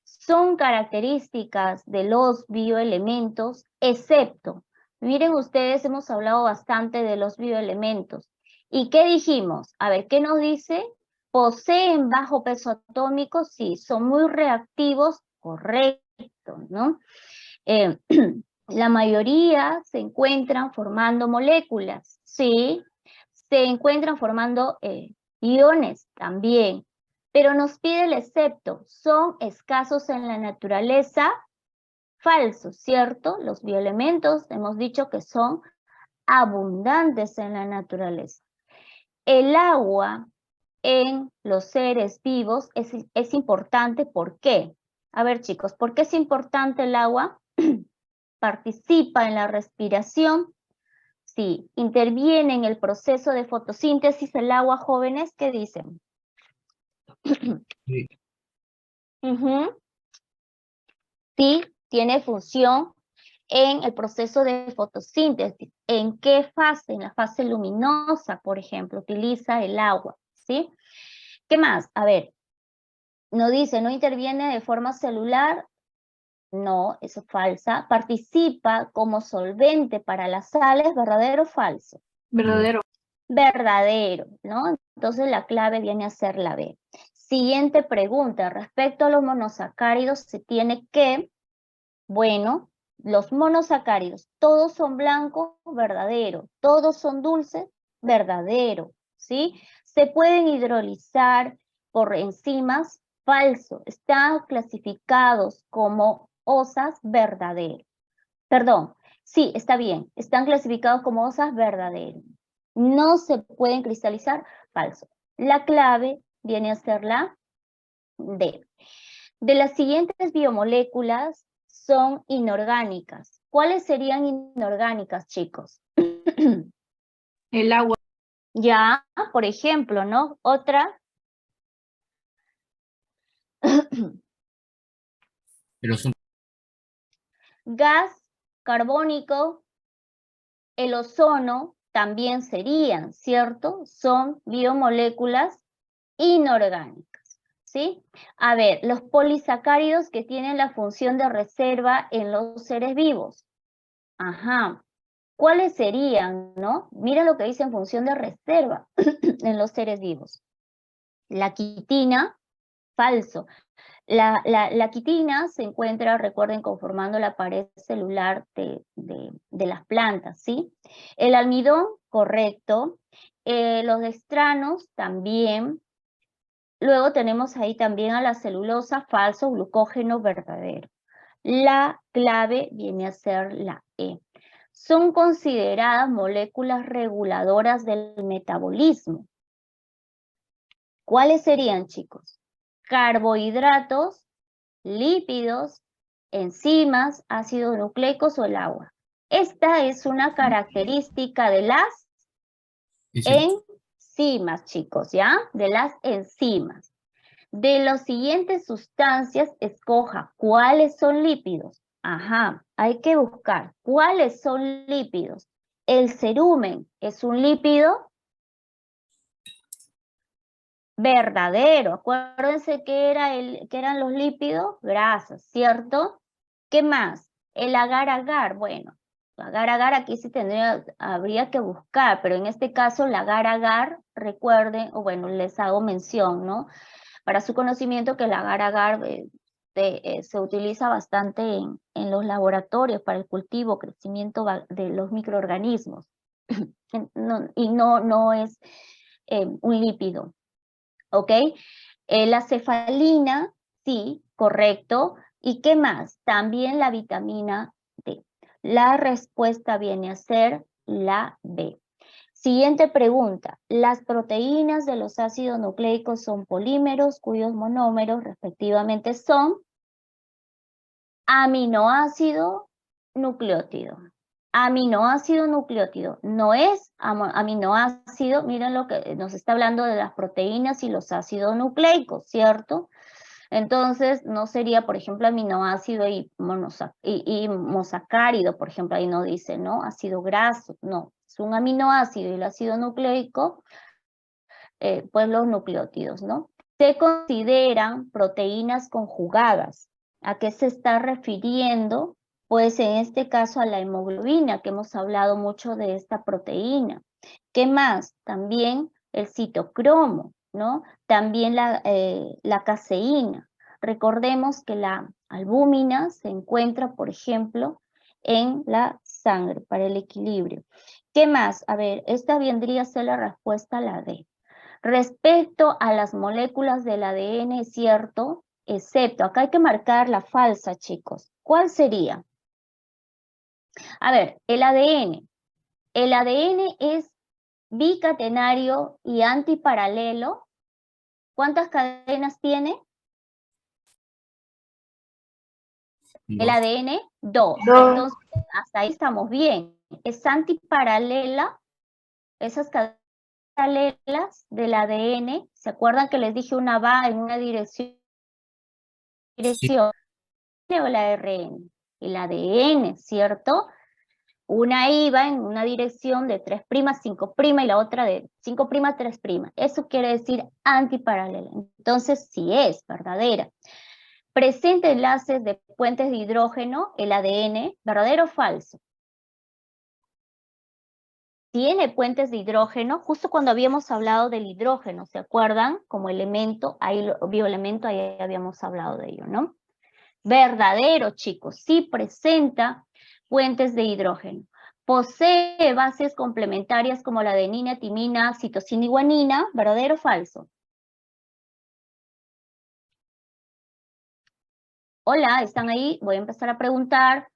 Son características de los bioelementos, excepto, miren ustedes, hemos hablado bastante de los bioelementos. ¿Y qué dijimos? A ver, ¿qué nos dice? Poseen bajo peso atómico, sí, son muy reactivos, correcto, ¿no? La mayoría se encuentran formando moléculas, sí, se encuentran formando iones también, pero nos pide el excepto, son escasos en la naturaleza, falso, ¿cierto? Los bioelementos hemos dicho que son abundantes en la naturaleza. El agua en los seres vivos es importante, ¿por qué? A ver, chicos, ¿por qué es importante el agua? Participa en la respiración. Sí, interviene en el proceso de fotosíntesis el agua, jóvenes, ¿qué dicen? Sí. Sí, tiene función en el proceso de fotosíntesis. ¿En qué fase? En la fase luminosa, por ejemplo, utiliza el agua, ¿sí? ¿Qué más? A ver, no dice, no interviene de forma celular. No, eso es falsa. Participa como solvente para las sales, ¿verdadero o falso? Verdadero. Verdadero, ¿no? Entonces la clave viene a ser la B. Siguiente pregunta, respecto a los monosacáridos se tiene que, bueno, los monosacáridos, ¿todos son blancos? Verdadero. ¿Todos son dulces? Verdadero, ¿sí? ¿Se pueden hidrolizar por enzimas? Falso. Están clasificados como osas? Verdadero. Perdón, sí, está bien. Están clasificados como osas? Verdadero. ¿No se pueden cristalizar? Falso. La clave viene a ser la D. De las siguientes biomoléculas son inorgánicas. ¿Cuáles serían inorgánicas, chicos? El agua. Ya, por ejemplo, ¿no? Otra. Pero son Gas carbónico, el ozono también serían, ¿cierto? Son biomoléculas inorgánicas, ¿sí? A ver, los polisacáridos que tienen la función de reserva en los seres vivos. Ajá. ¿Cuáles serían, no? Mira lo que dice en función de reserva en los seres vivos. La quitina, falso. La quitina se encuentra, recuerden, conformando la pared celular de las plantas, ¿sí? El almidón, correcto. Los dextranos también. Luego tenemos ahí también a la celulosa, falso, glucógeno, verdadero. La clave viene a ser la E. Son consideradas moléculas reguladoras del metabolismo. ¿Cuáles serían, chicos? Carbohidratos, lípidos, enzimas, ácidos nucleicos o el agua. Esta es una característica de las enzimas, chicos, ¿ya? De las enzimas. De las siguientes sustancias, escoja cuáles son lípidos. Ajá, hay que buscar cuáles son lípidos. El cerumen es un lípido verdadero. Acuérdense que eran los lípidos, grasas, ¿cierto? ¿Qué más? El agar-agar. Bueno, agar-agar aquí sí habría que buscar, pero en este caso el agar-agar, recuerden, o bueno, les hago mención, ¿no? Para su conocimiento que el agar-agar se utiliza bastante en los laboratorios para el cultivo, crecimiento de los microorganismos. Y no es un lípido. ¿Ok? La cefalina, sí, correcto. ¿Y qué más? También la vitamina D. La respuesta viene a ser la B. Siguiente pregunta. Las proteínas de los ácidos nucleicos son polímeros cuyos monómeros respectivamente son aminoácido nucleótido. Aminoácido nucleótido no es aminoácido, miren lo que nos está hablando de las proteínas y los ácidos nucleicos, ¿cierto? Entonces no sería, por ejemplo, aminoácido y mosacárido, por ejemplo, ahí no dice, ¿no? Ácido graso, no, es un aminoácido y el ácido nucleico, pues los nucleótidos, ¿no? Se consideran proteínas conjugadas. ¿A qué se está refiriendo? Pues en este caso a la hemoglobina, que hemos hablado mucho de esta proteína. ¿Qué más? También el citocromo, ¿no? También la caseína. Recordemos que la albúmina se encuentra, por ejemplo, en la sangre para el equilibrio. ¿Qué más? A ver, esta vendría a ser la respuesta a la D. Respecto a las moléculas del ADN, es cierto, excepto, acá hay que marcar la falsa, chicos. ¿Cuál sería? A ver, el ADN. El ADN es bicatenario y antiparalelo. ¿Cuántas cadenas tiene? El ADN, 2. Entonces, hasta ahí estamos bien. Es antiparalela. Esas cadenas paralelas del ADN, ¿se acuerdan que les dije una va en una dirección? O la RN. El ADN, ¿cierto? Una iba en una dirección de 3', 5' y la otra de 5', 3'. Eso quiere decir antiparalela. Entonces, sí es verdadera. Presenta enlaces de puentes de hidrógeno, el ADN, ¿verdadero o falso? Tiene puentes de hidrógeno, justo cuando habíamos hablado del hidrógeno, ¿se acuerdan? Como elemento, ahí, bioelemento, ahí habíamos hablado de ello, ¿no? Verdadero, chicos, sí presenta puentes de hidrógeno. Posee bases complementarias como la adenina, timina, citosina y guanina, ¿verdadero o falso? Hola, ¿están ahí? Voy a empezar a preguntar.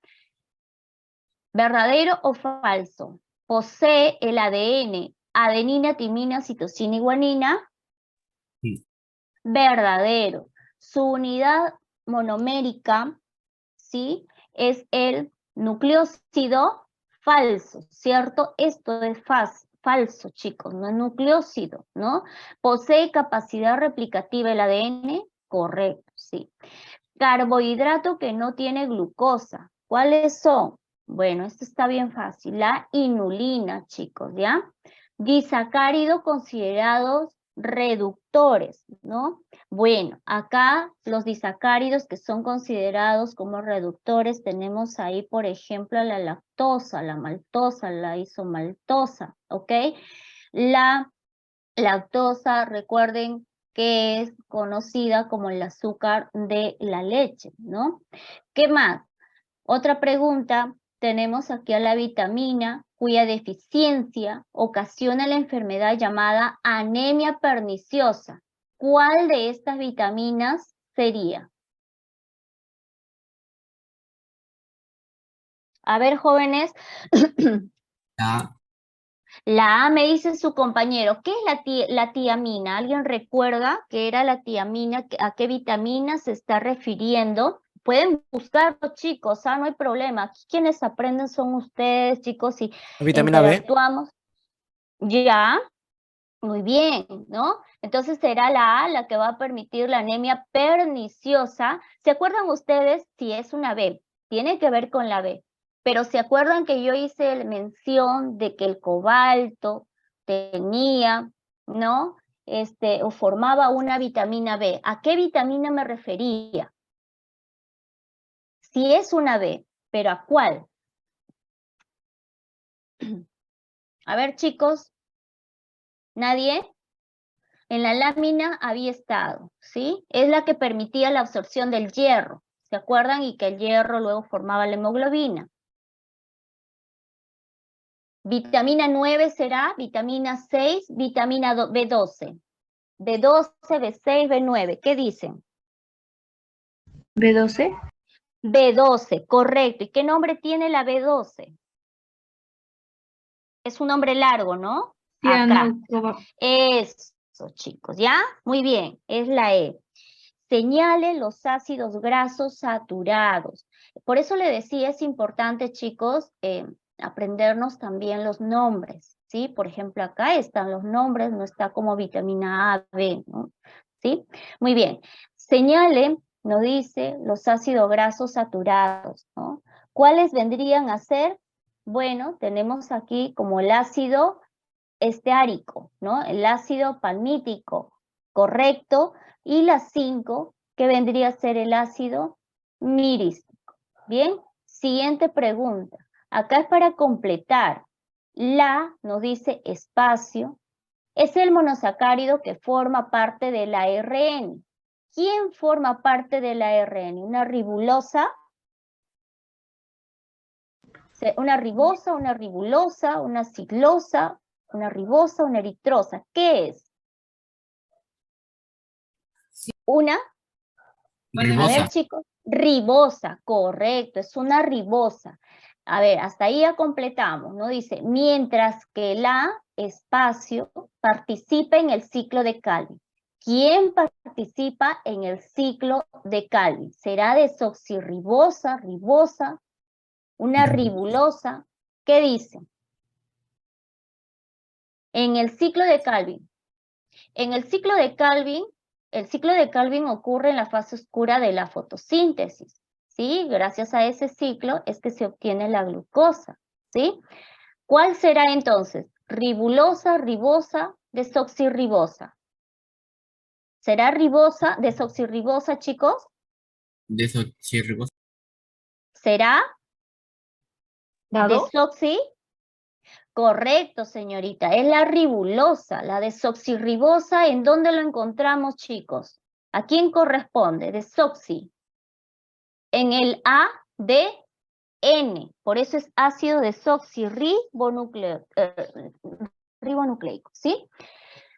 ¿Verdadero o falso? Posee el ADN, adenina, timina, citosina y guanina. Sí. Verdadero. Su unidad monomérica, ¿sí? Es el nucleósido. Falso, ¿cierto? Esto es falso, chicos, no es nucleósido, ¿no? Posee capacidad replicativa el ADN. Correcto, sí. Carbohidrato que no tiene glucosa. ¿Cuáles son? Bueno, esto está bien fácil. La inulina, chicos, ¿ya? Disacáridos considerados reductores, ¿no? Bueno, acá los disacáridos que son considerados como reductores, tenemos ahí, por ejemplo, la lactosa, la maltosa, la isomaltosa, ¿ok? La lactosa, recuerden que es conocida como el azúcar de la leche, ¿no? ¿Qué más? Otra pregunta, tenemos aquí a la vitamina cuya deficiencia ocasiona la enfermedad llamada anemia perniciosa. ¿Cuál de estas vitaminas sería? A ver, jóvenes. La A me dice su compañero. ¿Qué es la tiamina? ¿Alguien recuerda qué era la tiamina? ¿A qué vitamina se está refiriendo? Pueden buscarlo, chicos, no hay problema. Aquí quienes aprenden son ustedes, chicos, y Vitamina B. interactuamos. Ya, muy bien, ¿no? Entonces será la A la que va a permitir la anemia perniciosa. ¿Se acuerdan ustedes si es una B? Tiene que ver con la B. Pero ¿se acuerdan que yo hice mención de que el cobalto tenía, ¿no? O formaba una vitamina B. ¿A qué vitamina me refería? Si es una B, ¿pero a cuál? A ver, chicos. ¿Nadie? En la lámina había estado, ¿sí? Es la que permitía la absorción del hierro. ¿Se acuerdan? Y que el hierro luego formaba la hemoglobina. Vitamina 9 será, vitamina 6, vitamina B12. B12, B6, B9. ¿Qué dicen? B12. B12, correcto. ¿Y qué nombre tiene la B12? Es un nombre largo, ¿no? Acá. Eso, chicos, ¿ya? Muy bien, es la E. Señale los ácidos grasos saturados. Por eso le decía, es importante, chicos, aprendernos también los nombres, ¿sí? Por ejemplo, acá están los nombres, no está como vitamina A, B, ¿no? ¿Sí? Muy bien. Señale, nos dice, los ácidos grasos saturados, ¿no? ¿Cuáles vendrían a ser? Bueno, tenemos aquí como el ácido esteárico, ¿no? El ácido palmítico, correcto, y la 5, que vendría a ser el ácido mirístico. Bien, siguiente pregunta. Acá es para completar. La nos dice espacio. Es el monosacárido que forma parte de la ARN. ¿Quién forma parte de la ARN? ¿Una ribosa? ¿Una ribosa, una ribulosa, una ciclosa, una ribosa, una eritrosa? ¿Qué es? Una. A ver, chicos. Ribosa, correcto, es una ribosa. A ver, hasta ahí ya completamos, ¿no? Dice, mientras que la espacio participa en el ciclo de Calvin. ¿Quién participa en el ciclo de Calvin? ¿Será desoxirribosa, ribosa, una ribulosa? ¿Qué dice? En el ciclo de Calvin. En el ciclo de Calvin ocurre en la fase oscura de la fotosíntesis, ¿sí? Gracias a ese ciclo es que se obtiene la glucosa, ¿sí? ¿Cuál será entonces? Ribulosa, ribosa, desoxirribosa. ¿Será ribosa, desoxirribosa, chicos? Desoxirribosa. ¿Será ¿Dado? desoxi? Correcto, señorita, es la ribulosa, la desoxirribosa. ¿En dónde lo encontramos, chicos? ¿A quién corresponde? Desoxi. En el ADN, por eso es ácido desoxirribonucleico, ¿sí?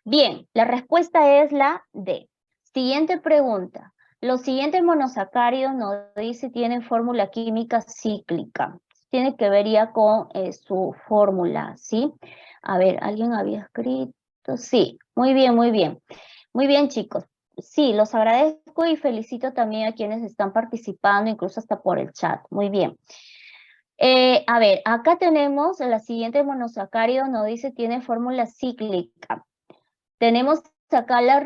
Bien, la respuesta es la D. Siguiente pregunta. Los siguientes monosacáridos nos dice tienen fórmula química cíclica. Tiene que ver ya con su fórmula, ¿sí? A ver, ¿alguien había escrito? Sí, muy bien, muy bien. Muy bien, chicos. Sí, los agradezco y felicito también a quienes están participando, incluso hasta por el chat. Muy bien. A ver, acá tenemos la siguiente monosacárido, nos dice tiene fórmula cíclica. Tenemos acá a la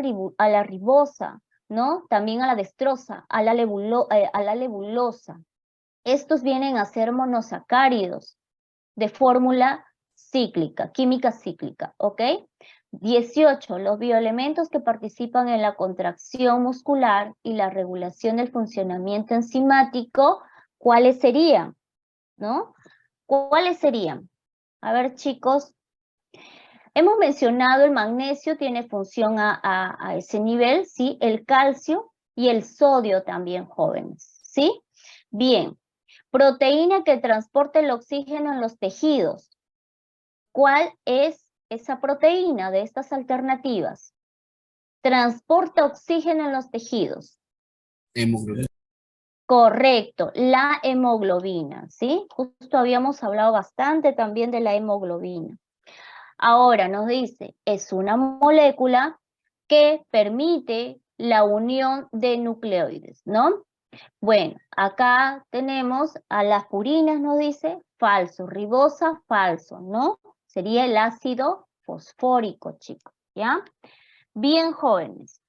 ribosa, ¿no? También a la destrosa, a la lebulosa. Estos vienen a ser monosacáridos de fórmula cíclica, química cíclica, ¿ok? 18. Los bioelementos que participan en la contracción muscular y la regulación del funcionamiento enzimático, ¿cuáles serían? ¿No? ¿Cuáles serían? A ver, chicos. Hemos mencionado el magnesio, tiene función a ese nivel, ¿sí? El calcio y el sodio también, jóvenes, ¿sí? Bien. Proteína que transporta el oxígeno en los tejidos. ¿Cuál es esa proteína de estas alternativas? Transporta oxígeno en los tejidos. Hemoglobina. Correcto, la hemoglobina, ¿sí? Justo habíamos hablado bastante también de la hemoglobina. Ahora nos dice, es una molécula que permite la unión de nucleoides, ¿no? Bueno, acá tenemos a las purinas, nos dice, falso, ribosa, falso, ¿no? Sería el ácido fosfórico, chicos, ¿ya? Bien, jóvenes.